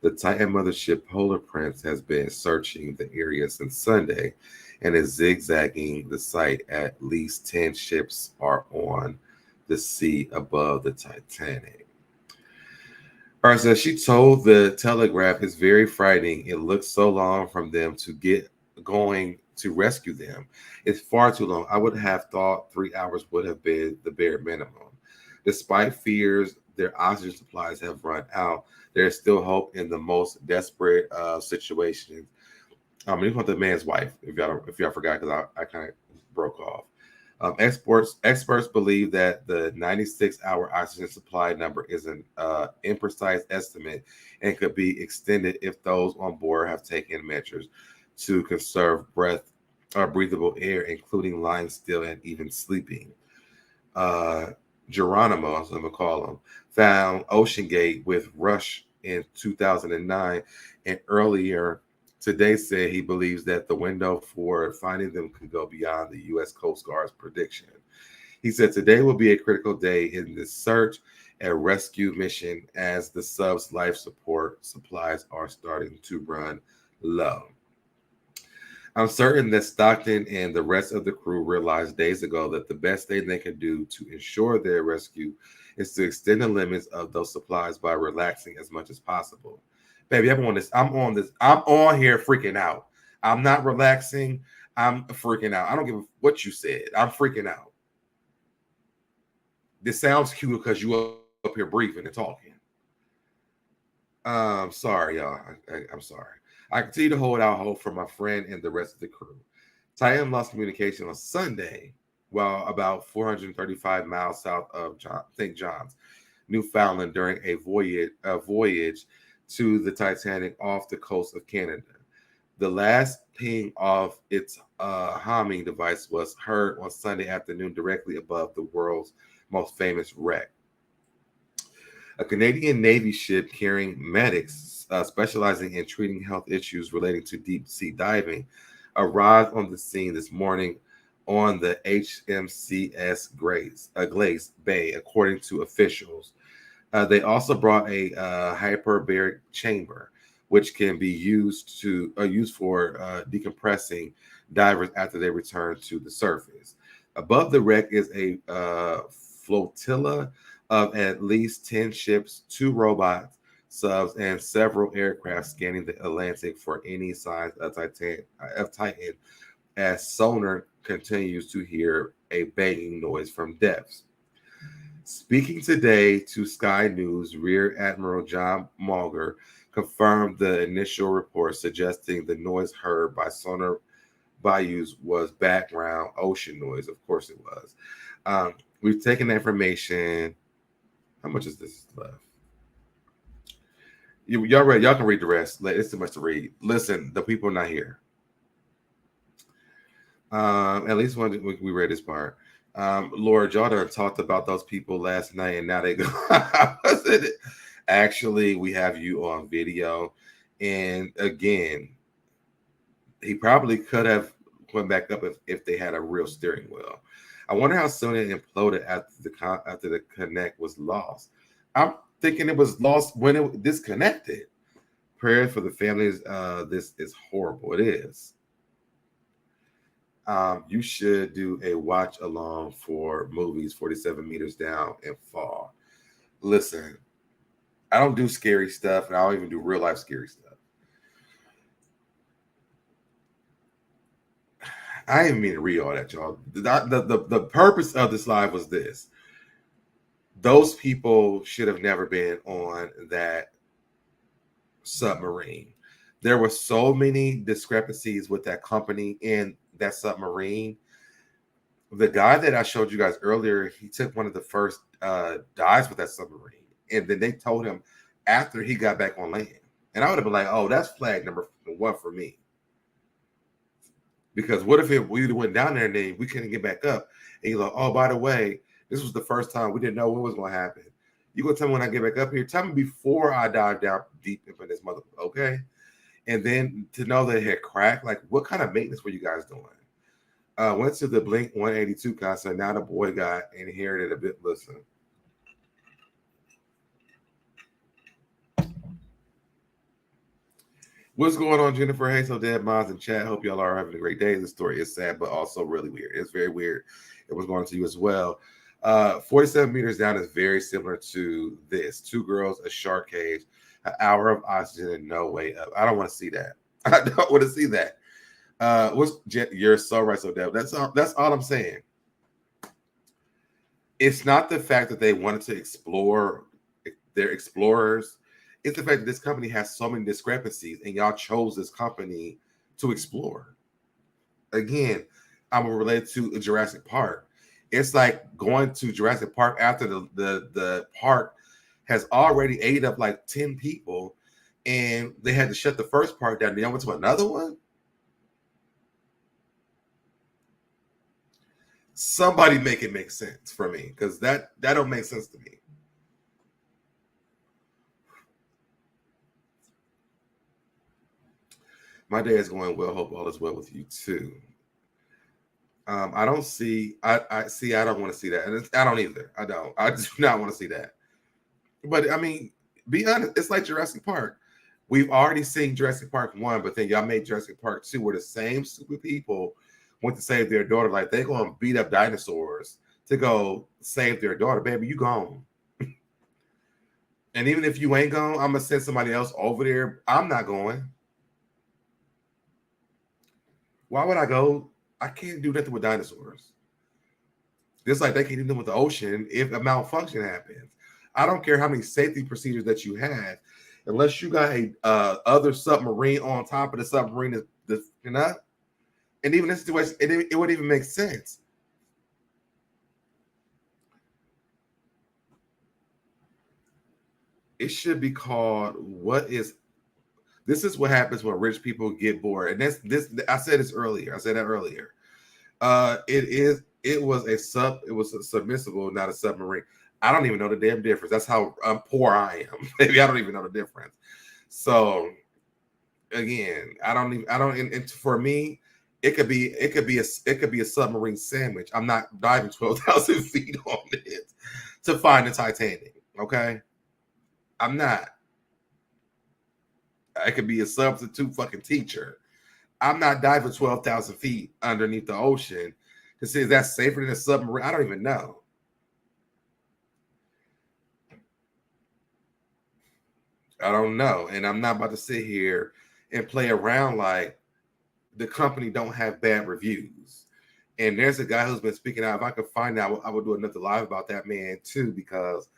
The Titan mothership Polar Prince has been searching the area since Sunday and is zigzagging the site. At least 10 ships are on the sea above the Titanic. So she told the Telegraph, it's very frightening. It looks so long from them to get going to rescue them. It's far too long. I would have thought 3 hours would have been the bare minimum. Despite fears their oxygen supplies have run out. There is still hope in the most desperate situations. This was the man's wife, if y'all forgot, because I kind of broke off. Experts believe that the 96-hour oxygen supply number is an imprecise estimate and could be extended if those on board have taken measures to conserve breathable air, including lying still and even sleeping. Geronimo, as I'm gonna call him, found OceanGate with Rush in 2009, and earlier today said he believes that the window for finding them could go beyond the U.S. Coast Guard's prediction. He said today will be a critical day in the search and rescue mission as the sub's life support supplies are starting to run low. I'm certain that Stockton and the rest of the crew realized days ago that the best thing they can do to ensure their rescue is to extend the limits of those supplies by relaxing as much as possible. Baby, I'm on this. I'm on here freaking out. I'm not relaxing. I'm freaking out. I don't give a what you said. I'm freaking out. This sounds cute because you up here breathing and talking. Sorry, y'all. I'm sorry. I continue to hold out hope for my friend and the rest of the crew. Titan lost communication on Sunday while about 435 miles south of St. John's, Newfoundland, during a voyage to the Titanic off the coast of Canada. The last ping of its homing device was heard on Sunday afternoon directly above the world's most famous wreck. A Canadian Navy ship carrying medics specializing in treating health issues relating to deep sea diving arrived on the scene this morning on the HMCS Glace Bay, according to officials. They also brought a hyperbaric chamber, which can be used for decompressing divers after they return to the surface. Above the wreck is a flotilla of at least 10 ships, 2 robots, subs, and several aircraft scanning the Atlantic for any signs of Titan as sonar continues to hear a banging noise from depths. Speaking today to Sky News, Rear Admiral John Mulger confirmed the initial report suggesting the noise heard by sonar bayous was background ocean noise. Of course it was. We've taken the information. How much is this left? Y'all read? Y'all can read the rest. It's too much to read. Listen, the people are not here. At least when we read this part. Lord, y'all done talked about those people last night, and now they go. Actually, we have you on video, and again, he probably could have went back up if they had a real steering wheel. I wonder how soon it imploded after the connect was lost. I'm thinking it was lost when it disconnected. Prayers for the families. This is horrible. It is. You should do a watch along for movies 47 meters down and fall. Listen, I don't do scary stuff, and I don't even do real life scary stuff. I didn't mean to read all that, y'all. The purpose of this live was this. Those people should have never been on that submarine. There were so many discrepancies with that company and that submarine. The guy that I showed you guys earlier, he took one of the first dives with that submarine. And then they told him after he got back on land. And I would have been like, oh, that's flag number 1 for me. Because what if we went down there and then we couldn't get back up? And he's like, oh, by the way, this was the first time we didn't know what was going to happen. You going to tell me when I get back up here? Tell me before I dive down deep into this mother, okay? And then to know that it had cracked, like what kind of maintenance were you guys doing? Went to the Blink 182 concert. Now the boy got inherited a bit. Listen. What's going on, Jennifer? Hey, so Dad, Moms, and chat. Hope y'all are having a great day. This story is sad, but also really weird. It's very weird. It was going to you as well. 47 meters down is very similar to this. 2 girls, a shark cage, an hour of oxygen, and no way up. I don't want to see that. I don't want to see that. You're so right, so Deb. That's all I'm saying. It's not the fact that they wanted to explore they're explorers. It's the fact that this company has so many discrepancies, and y'all chose this company to explore. Again, I'm related to Jurassic Park. It's like going to Jurassic Park after the park has already ate up like 10 people, and they had to shut the first part down. Then I went to another one. Somebody make it make sense for me, because that don't make sense to me. My day is going well. Hope all is well with you too. I don't see. I see. I don't want to see that, and I don't either. I don't. I do not want to see that. But I mean, be honest. It's like Jurassic Park. We've already seen Jurassic Park 1, but then y'all made Jurassic Park 2, where the same stupid people went to save their daughter. Like, they're going to beat up dinosaurs to go save their daughter. Baby, you gone. And even if you ain't gone, I'm going to send somebody else over there. I'm not going. Why would I go? I can't do nothing with dinosaurs. Just like they can't do nothing with the ocean if a malfunction happens. I don't care how many safety procedures that you have, unless you got a other submarine on top of the submarine, you know. And even in this situation, it wouldn't even make sense. It should be called this is what happens when rich people get bored. And this I said this earlier. I said that earlier. It was a submersible, not a submarine. I don't even know the damn difference. That's how poor I am. Maybe I don't even know the difference. So again, and for me, it could be a submarine sandwich. I'm not diving 12,000 feet on it to find the Titanic. Okay. I'm not. I could be a substitute fucking teacher. I'm not diving 12,000 feet underneath the ocean to see if that's safer than a submarine. I don't even know. I don't know. And I'm not about to sit here and play around like the company don't have bad reviews. And there's a guy who's been speaking out. If I could find out, I would do another live about that man too, because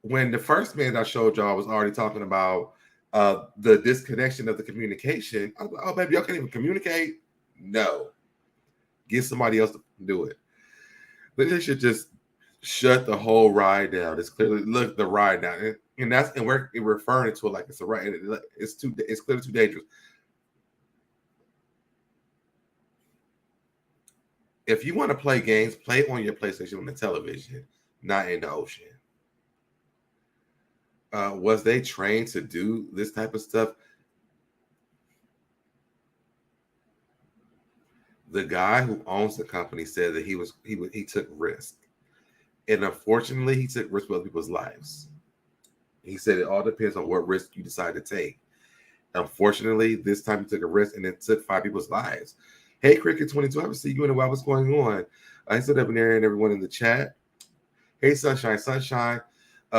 when the first man I showed y'all was already talking about the disconnection of the communication, I was like, oh, baby, y'all can't even communicate? No. Get somebody else to do it. But they should just shut the whole ride down. It's clearly, look, the ride down. And we're referring to it like it's a ride. It's clearly too dangerous. If you want to play games, play it on your PlayStation on the television, not in the ocean. Was they trained to do this type of stuff? The guy who owns the company said that he took risk, and unfortunately, he took risk with other people's lives. He said it all depends on what risk you decide to take. Unfortunately, this time he took a risk, and it took 5 people's lives. Hey, Cricket22, I haven't seen you in a while. What's going on? I SoDebNair and everyone in the chat. Hey, Sunshine.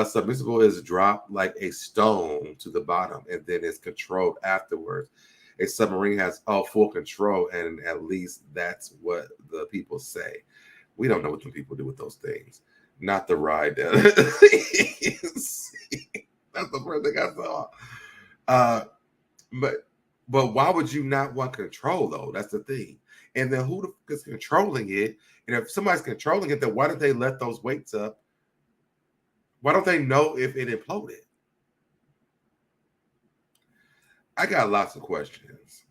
Submersible is dropped like a stone to the bottom, and then it's controlled afterwards. A submarine has full control, and at least that's what the people say. We don't know what the people do with those things. Not the ride down. That's the first thing I saw. But why would you not want control, though? That's the thing. And then who is controlling it? And if somebody's controlling it, then why don't they let those weights up? Why don't they know if it imploded? I got lots of questions.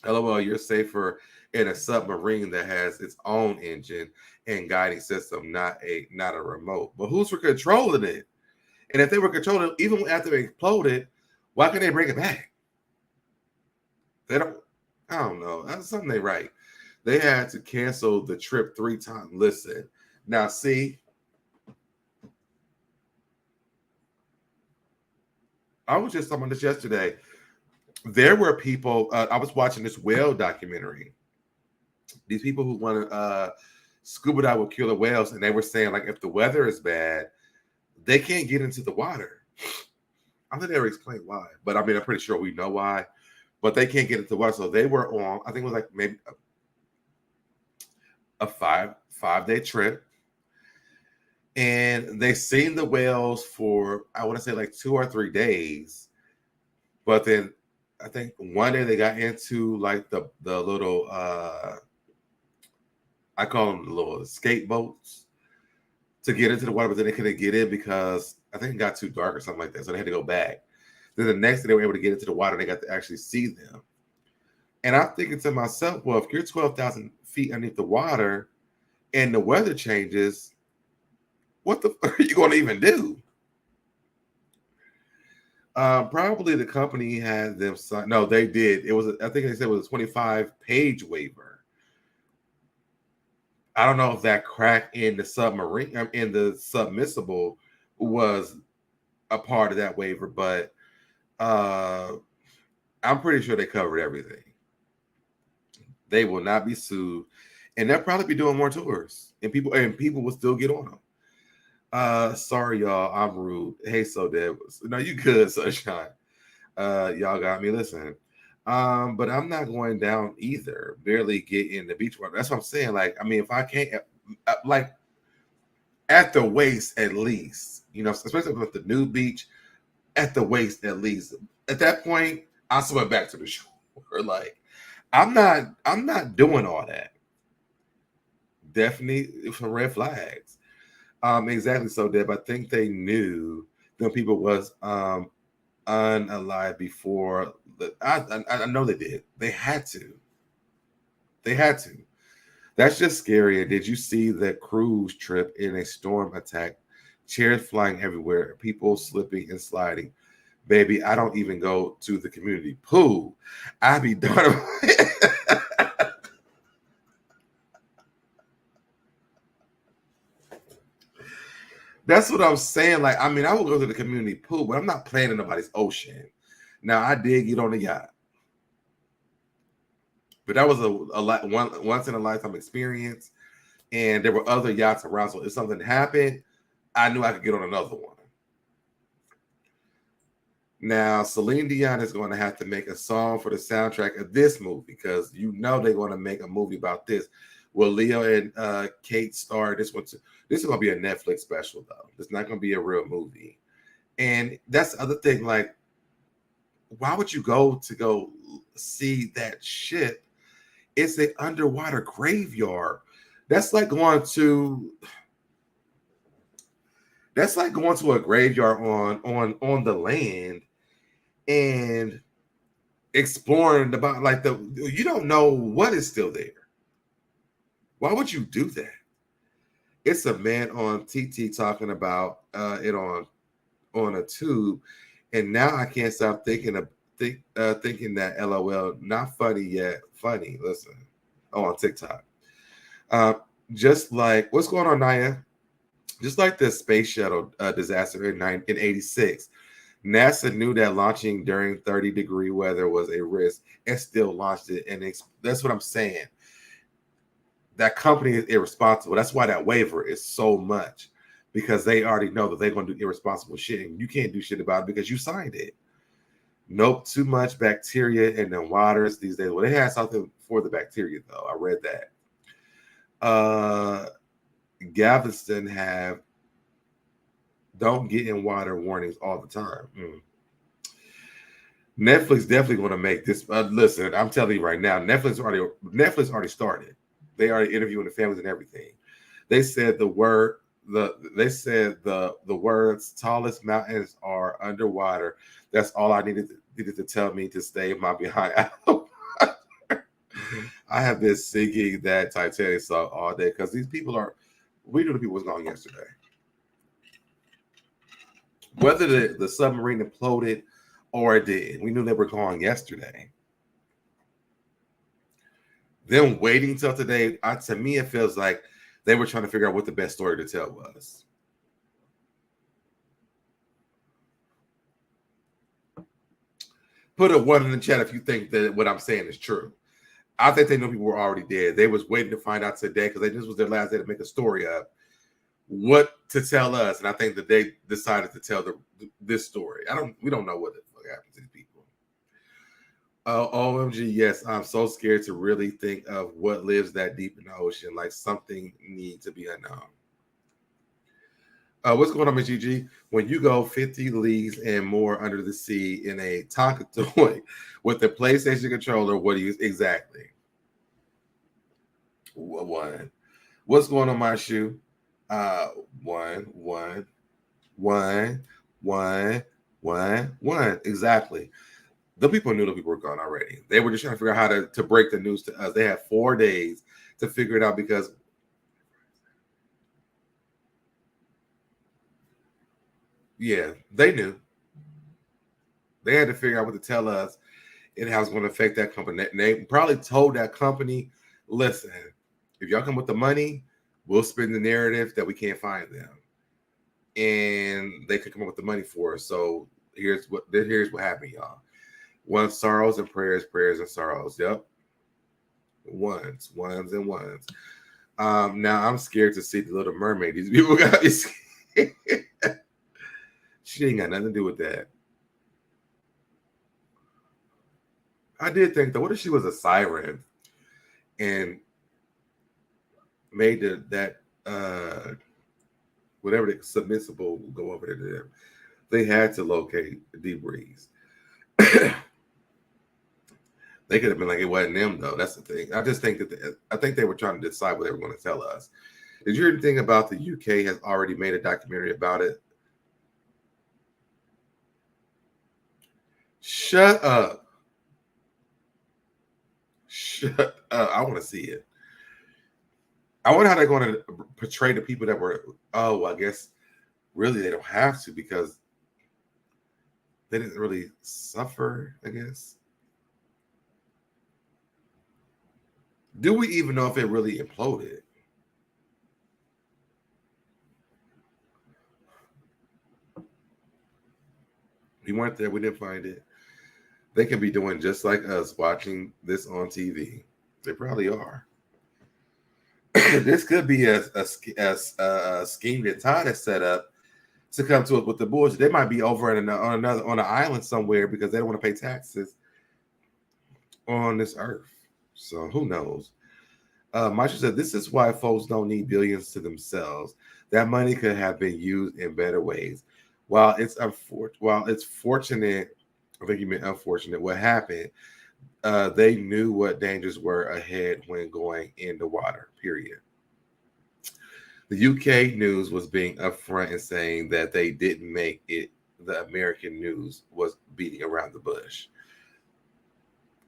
LOL, you're safer in a submarine that has its own engine and guiding system, not a remote. But who's for controlling it? And if they were controlling it, even after it exploded, why can't they bring it back? They don't. I don't know. That's something they right. They had to cancel the trip 3 times. Listen, now see. I was just talking about this yesterday. There were people, I was watching this whale documentary. These people who want to scuba dive with killer whales, and they were saying, like, if the weather is bad, they can't get into the water. I don't think they ever explained why, but I mean, I'm pretty sure we know why. But they can't get into the water, so they were on, I think it was like maybe a five-day trip. And they seen the whales for, I want to say like 2 or 3 days. But then I think one day they got into like the little, I call them the little escape boats to get into the water, but then they couldn't get in because I think it got too dark or something like that. So they had to go back. Then the next day they were able to get into the water and they got to actually see them. And I'm thinking to myself, well, if you're 12,000 feet underneath the water and the weather changes, what the fuck are you going to even do? Probably the company had them sign. No, they did. It was, I think they said it was a 25-page waiver. I don't know if that crack in the submarine, in the submersible, was a part of that waiver, but I'm pretty sure they covered everything. They will not be sued, and they'll probably be doing more tours, and people will still get on them. Sorry, y'all, I'm rude. Hey, SoDeb. No, you good, Sunshine. Y'all got me. Listen. But I'm not going down either. Barely get in the beach water. That's what I'm saying. Like, I mean, if I can't, like, at the waist at least, you know, especially with the new beach, at the waist at least. At that point, I swim back to the shore. Like, I'm not doing all that. Definitely some red flags. Exactly. So, Deb, I think they knew them people was unalive before. I know they did. They had to. That's just scary. Did you see the cruise trip in a storm attack? Chairs flying everywhere, people slipping and sliding. Baby, I don't even go to the community pool. I be done. That's what I'm saying. Like, I mean, I will go to the community pool, but I'm not playing in nobody's ocean. Now, I did get on a yacht, but that was a once in a lifetime experience, and there were other yachts around. So if something happened, I knew I could get on another one. Now, Celine Dion is going to have to make a song for the soundtrack of this movie because you know they're going to make a movie about this. Will Leo and Kate star this one too? This is going to be a Netflix special, though. It's not going to be a real movie. And that's the other thing. Like, why would you go see that shit? It's an underwater graveyard. That's like going to a graveyard on the land and exploring about like you don't know what is still there. Why would you do that? It's a man on TT talking about it on a tube, and now I can't stop thinking that LOL, not funny yet, funny. Listen, on TikTok. Just like what's going on, Naya? Just like the space shuttle disaster in 86, NASA knew that launching during 30-degree weather was a risk and still launched it. And that's what I'm saying. That company is irresponsible. That's why that waiver is so much, because they already know that they're going to do irresponsible shit, and you can't do shit about it because you signed it. Nope, too much bacteria in the waters these days. Well, they had something for the bacteria, though. I read that. Galveston have don't get in water warnings all the time. Netflix definitely going to make this. Listen, I'm telling you right now, Netflix already started. They already interviewing the families and everything. They said the words tallest mountains are underwater. That's all I needed to tell me to stay my behind out. I have been singing that Titanic song all day because these people are. We knew the people was gone yesterday. Whether the submarine imploded or it did, we knew they were gone yesterday. Them waiting till today, to me, it feels like they were trying to figure out what the best story to tell was. Put a 1 in the chat if you think that what I'm saying is true. I think they knew people were already dead. They was waiting to find out today because this was their last day to make a story up. What to tell us, and I think that they decided to tell this story. We don't know what the fuck happened to these people. OMG, yes, I'm so scared to really think of what lives that deep in the ocean. Like something needs to be unknown. What's going on, Miss GG? When you go 50 leagues and more under the sea in a Tonka toy with the PlayStation controller, what do you exactly? One. What's going on, my shoe? One. Exactly. The people knew the people were gone already. They were just trying to figure out how to break the news to us. They had 4 days to figure it out because yeah, they knew. They had to figure out what to tell us and how it's going to affect that company. They probably told that company, listen, if y'all come with the money, we'll spin the narrative that we can't find them. And they could come up with the money for us. So here's what happened, y'all. One, sorrows and prayers, prayers and sorrows. Yep. Ones. Now I'm scared to see the Little Mermaid. These people got me scared. She ain't got nothing to do with that. I did think, though, what if she was a siren and made that whatever the submissible will go over to them? They had to locate debris. They could have been like, it wasn't them, though. That's the thing. I just think that I think they were trying to decide what they were going to tell us. Did you hear anything about the UK has already made a documentary about it? Shut up. Shut up. I want to see it. I wonder how they're going to portray the people that were, I guess really they don't have to because they didn't really suffer, I guess. Do we even know if it really imploded? We weren't there. We didn't find it. They can be doing just like us, watching this on TV. They probably are. This could be a scheme that Todd has set up to come to us with the bullshit. They might be over on an island somewhere because they don't want to pay taxes on this earth. So who knows? Marsha said, this is why folks don't need billions to themselves. That money could have been used in better ways. While it's fortunate, I think you meant unfortunate, what happened, they knew what dangers were ahead when going in the water, period. The UK news was being upfront and saying that they didn't make it. The American news was beating around the bush.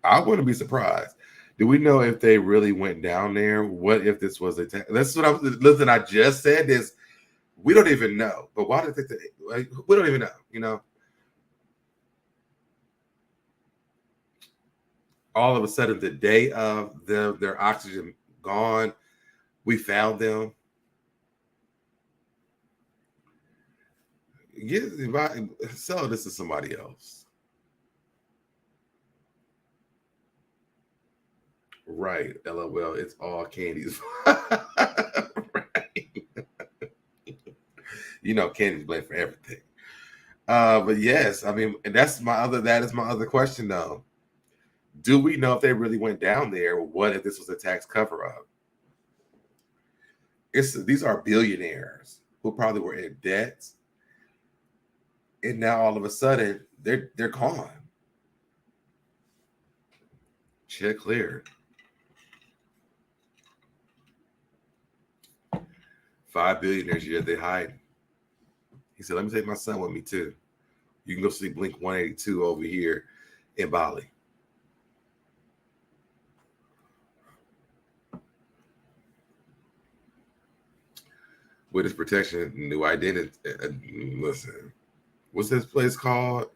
I wouldn't be surprised. Do we know if they really went down there? What if this was a that's what I'm listen, I just said this. We don't even know. But why did they we don't even know, you know? All of a sudden, the day of their oxygen gone, we found them. Sell this to somebody else. Right. LOL. It's all candies. Right. You know, candies blame for everything. But yes, I mean, and that is my other question though. Do we know if they really went down there? What if this was a tax cover-up? These are billionaires who probably were in debt. And now all of a sudden they're gone. Check cleared. 5 billionaires yet they hide. He said, let me take my son with me too. You can go see Blink 182 over here in Bali. With his protection, new identity. Listen, what's this place called?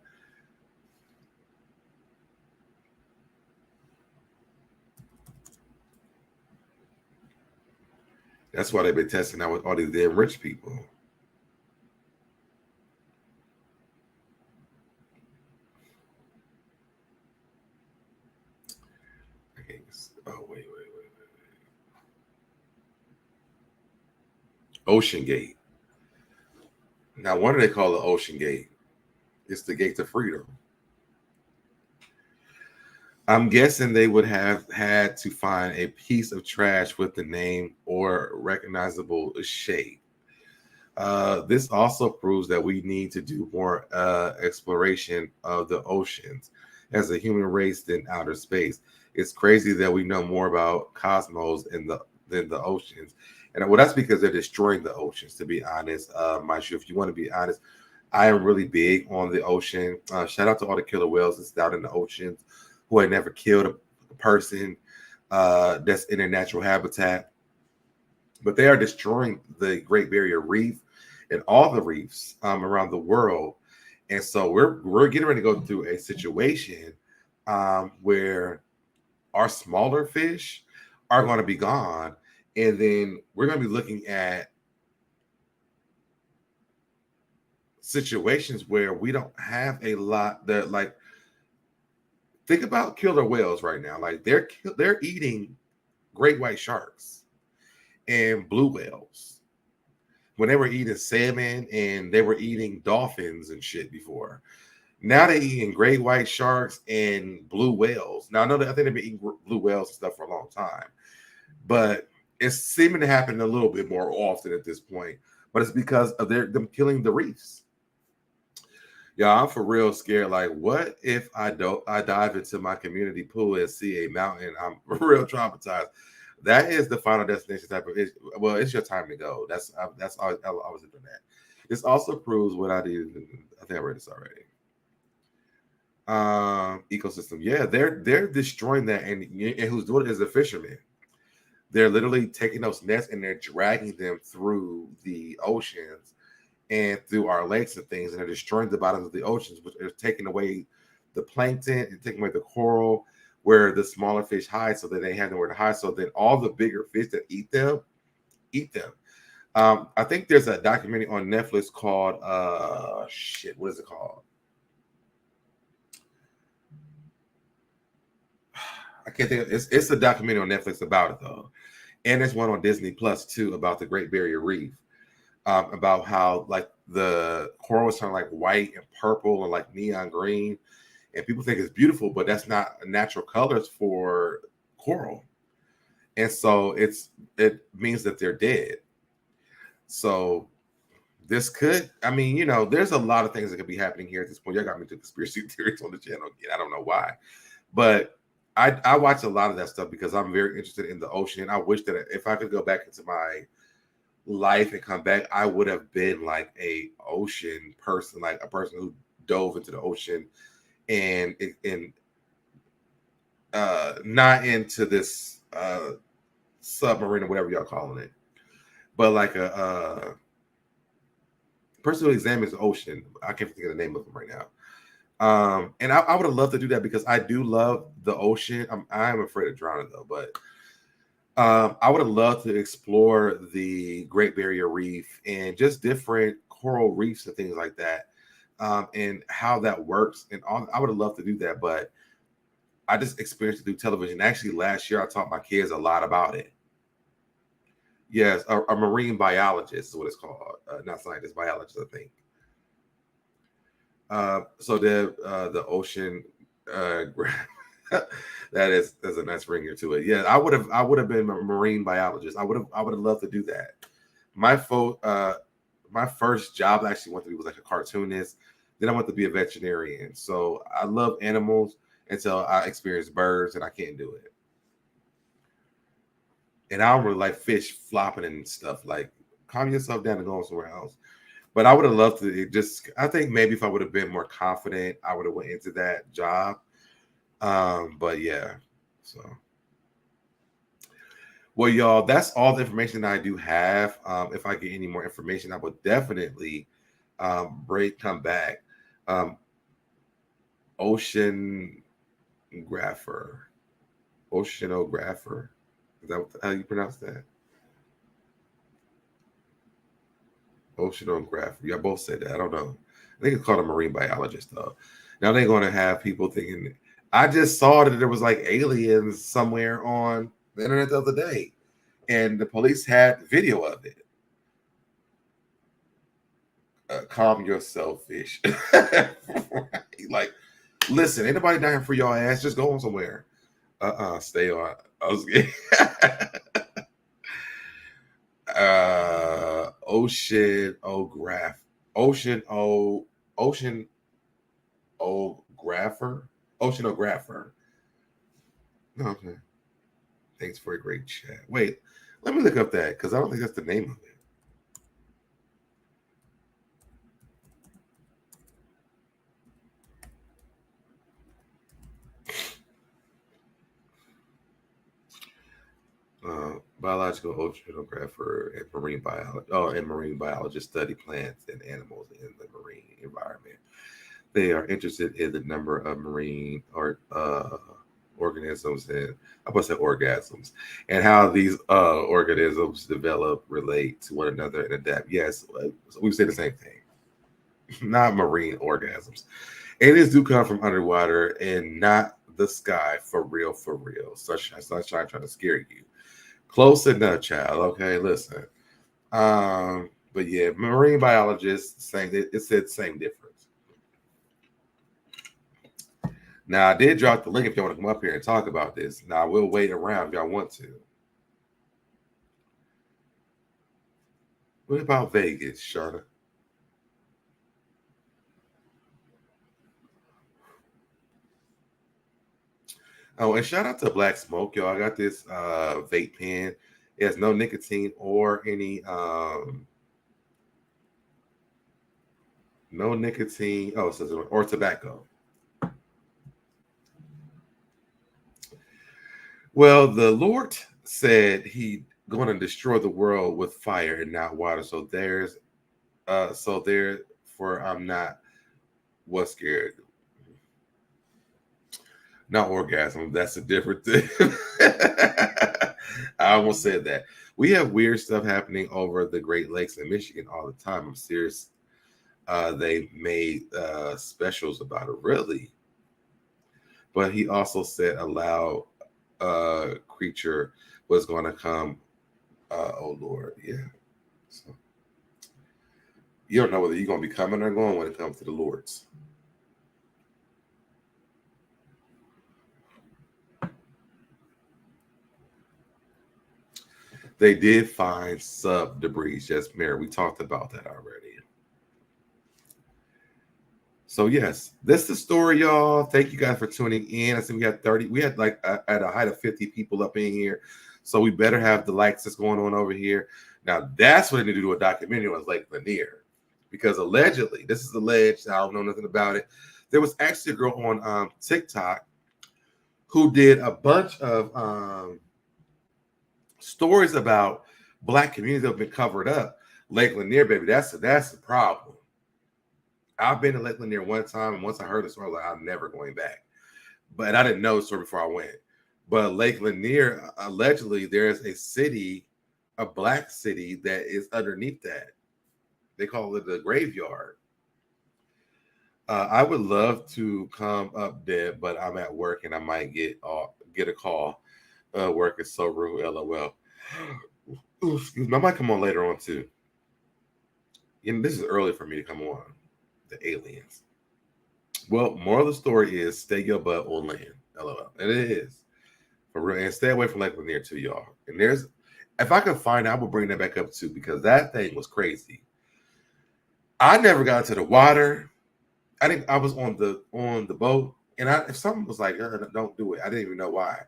That's why they've been testing out with all these damn rich people. Oh, wait. Ocean Gate. Now, why do they call it Ocean Gate? It's the gate to freedom. I'm guessing they would have had to find a piece of trash with the name or recognizable shape. This also proves that we need to do more exploration of the oceans as a human race than outer space. It's crazy that we know more about cosmos than the oceans. And well, that's because they're destroying the oceans, to be honest. Maishu, if you want to be honest, I am really big on the ocean. Shout out to all the killer whales that's down in the oceans who had never killed a person that's in their natural habitat. But they are destroying the Great Barrier Reef and all the reefs around the world. And so we're getting ready to go through a situation where our smaller fish are going to be gone. And then we're going to be looking at situations where we don't have a lot that, like, think about killer whales right now. Like they're eating great white sharks and blue whales when they were eating salmon and they were eating dolphins and shit before. Now they're eating great white sharks and blue whales. Now I think they've been eating blue whales and stuff for a long time, but it's seeming to happen a little bit more often at this point. But it's because of them killing the reefs. Yeah, I'm for real scared. Like, what if I dive into my community pool and see a mountain? I'm real traumatized. That is the final destination type of issue. Well, it's your time to go. That's all I was doing that. This also proves what I did. I think I read this already. Ecosystem. Yeah, they're destroying that, and who's doing it is the fishermen. They're literally taking those nets and they're dragging them through the oceans and through our lakes and things, and they're destroying the bottoms of the oceans, which is taking away the plankton and taking away the coral where the smaller fish hide, so that they have nowhere to hide. So then all the bigger fish that eat them. I think there's a documentary on Netflix called what is it called? I can't think of it. It's a documentary on Netflix about it though. And there's one on Disney Plus too about the Great Barrier Reef. About how like the corals turn like white and purple and like neon green, and people think it's beautiful, but that's not natural colors for coral, and so it means that they're dead. So this could, there's a lot of things that could be happening here at this point. Y'all got me to conspiracy theories on the channel again. I don't know why, but I watch a lot of that stuff because I'm very interested in the ocean. I wish that if I could go back into my life and come back, I would have been like a ocean person, like a person who dove into the ocean and not into this submarine or whatever y'all calling it, but like a person who examines the ocean. I can't think of the name of them right now. And I would have loved to do that because I do love the ocean. I'm afraid of drowning though, but I would have loved to explore the Great Barrier Reef and just different coral reefs and things like that, and how that works. And I would have loved to do that, but I just experienced it through television. Actually, last year I taught my kids a lot about it. Yes, a marine biologist is what it's called, not scientist, biologist, I think. So the ocean. There's a nice ringer to it. Yeah, I would have been a marine biologist. I would have loved to do that. My first job I actually went to be was like a cartoonist. Then I went to be a veterinarian. So I love animals until I experienced birds, and I can't do it. And I don't really like fish flopping and stuff. Like, calm yourself down and go somewhere else. But I would have loved to I think maybe if I would have been more confident, I would have went into that job. But yeah, so well, y'all, that's all the information that I do have. If I get any more information, I will definitely come back. Oceanographer. Is that how you pronounce that? Oceanographer. Y'all both said that. I don't know. I think it's called a marine biologist though. Now they're going to have people thinking. I just saw that there was like aliens somewhere on the internet the other day, and the police had video of it. Calm yourself, fish. Like, listen, ain't nobody dying for your ass. Just go on somewhere. Stay on. I was Oceanographer. Oceanographer. Okay. Thanks for a great chat. Wait, let me look up that because I don't think that's the name of it. Biological oceanographer and marine biologist. Oh, and marine biologists study plants and animals in the marine environment. They are interested in the number of marine or organisms and I must say orgasms and how these organisms develop, relate to one another, and adapt. Yes, we say the same thing. Not marine orgasms. Aliens do come from underwater and not the sky, for real, for real. Sunshine trying to scare you. Close enough, child. Okay, listen. But yeah, marine biologists saying it said same difference. Now I did drop the link if you want to come up here and talk about this. Now I will wait around if y'all want to. What about Vegas, Shana? Oh, and shout out to Black Smoke, y'all. I got this vape pen. It has no nicotine or any no nicotine. Oh, it says or tobacco. Well, the Lord said he going to destroy the world with fire and not water. So therefore I'm not what's scared. Not orgasm. That's a different thing. I almost said that. We have weird stuff happening over the Great Lakes in Michigan all the time. I'm serious. They made specials about it, really. But he also said a loud creature was going to come. Oh, Lord. Yeah. So, you don't know whether you're going to be coming or going when it comes to the Lords. They did find sub debris. Yes, Mary, we talked about that already. So yes, this is the story, y'all. Thank you guys for tuning in. I see we had 30. We had like at a height of 50 people up in here. So we better have the likes that's going on over here. Now that's what they need to do a documentary on Lake Lanier. Because allegedly, this is alleged, I don't know nothing about it. There was actually a girl on TikTok who did a bunch of stories about Black communities that have been covered up. Lake Lanier, baby, that's the problem. I've been to Lake Lanier one time, and once I heard the story, I was like, I'm never going back. But I didn't know the story before I went. But Lake Lanier, allegedly, there's a city, a Black city that is underneath that. They call it the graveyard. I would love to come up there, but I'm at work and I might get a call. Work is so rude, LOL. Ooh, excuse me. I might come on later on too. You know, this is early for me to come on. The aliens. Well, moral of the story is stay your butt on land. LOL. And it is. For real. And stay away from Lake Lanier too, y'all. And if I can find it, I will bring that back up too, because that thing was crazy. I never got into the water. I think I was on the boat, and if someone was like, "Don't do it," I didn't even know why.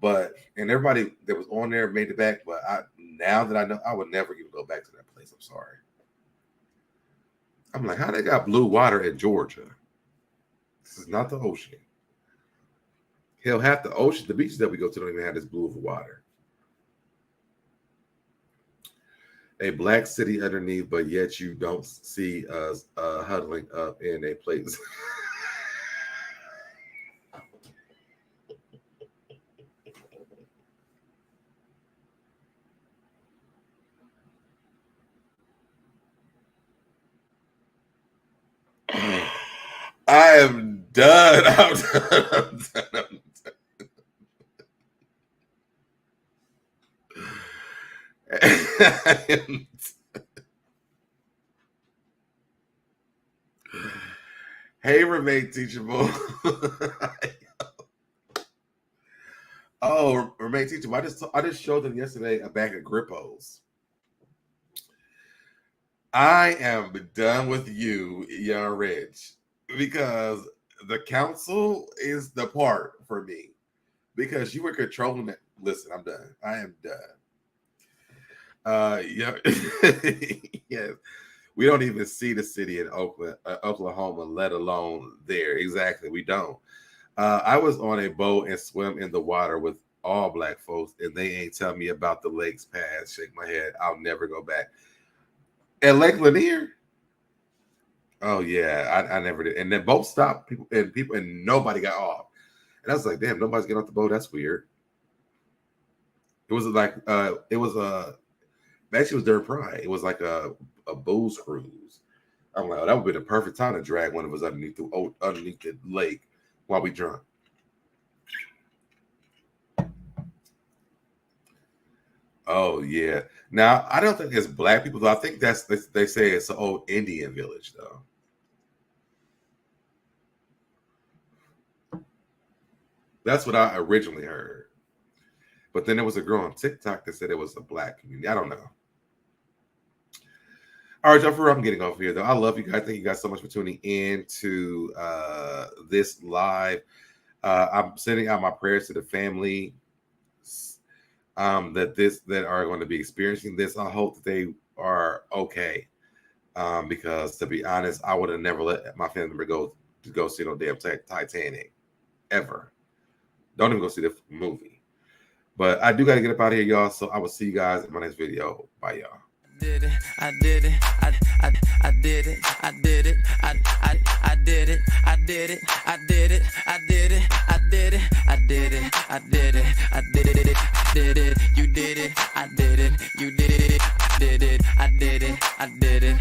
And everybody that was on there made it back. But now that I know, I would never even go back to that place. I'm sorry. I'm like, how they got blue water in Georgia? This is not the ocean. Hell, half the ocean, the beaches that we go to don't even have this blue of water. A Black city underneath, but yet you don't see us huddling up in a place. I am done. I'm done. Hey, roommate teachable. Oh, roommate teachable. I just showed them yesterday a bag of Grippos. I am done with you, Young Rich, because the council is the part for me. Because you were controlling it. Listen, I'm done. I am done. Yeah, yes. We don't even see the city in Oklahoma, let alone there. Exactly, we don't. I was on a boat and swim in the water with all black folks, and they ain't tell me about the lakes pass. Shake my head. I'll never go back. At Lake Lanier? Oh yeah, I never did. And then both stopped, people, and nobody got off. And I was like, damn, nobody's getting off the boat. That's weird. It was like actually it was during Pride. It was like a booze cruise. I'm like, oh, that would be the perfect time to drag one of us underneath the lake while we drunk. Oh yeah. Now I don't think it's black people though. I think they say it's an old Indian village though. That's what I originally heard. But then there was a girl on TikTok that said it was a black community. I don't know. All right, Jeffrey, I'm getting off here though. I love you guys. Thank you guys so much for tuning in to this live. I'm sending out my prayers to the family that are going to be experiencing this. I hope that they are okay. Because to be honest, I would have never let my family member go see no damn Titanic ever. Don't even go see the movie. But I do got to get up out of here, y'all. So I will see you guys in my next video. Bye, y'all. Did it, I did it, I did it, I did it, I did it, I did it, I did it, I did it, I did it, I did it, I did it, I did it, did it, you did it, I did it, you did it, I did it, I did it.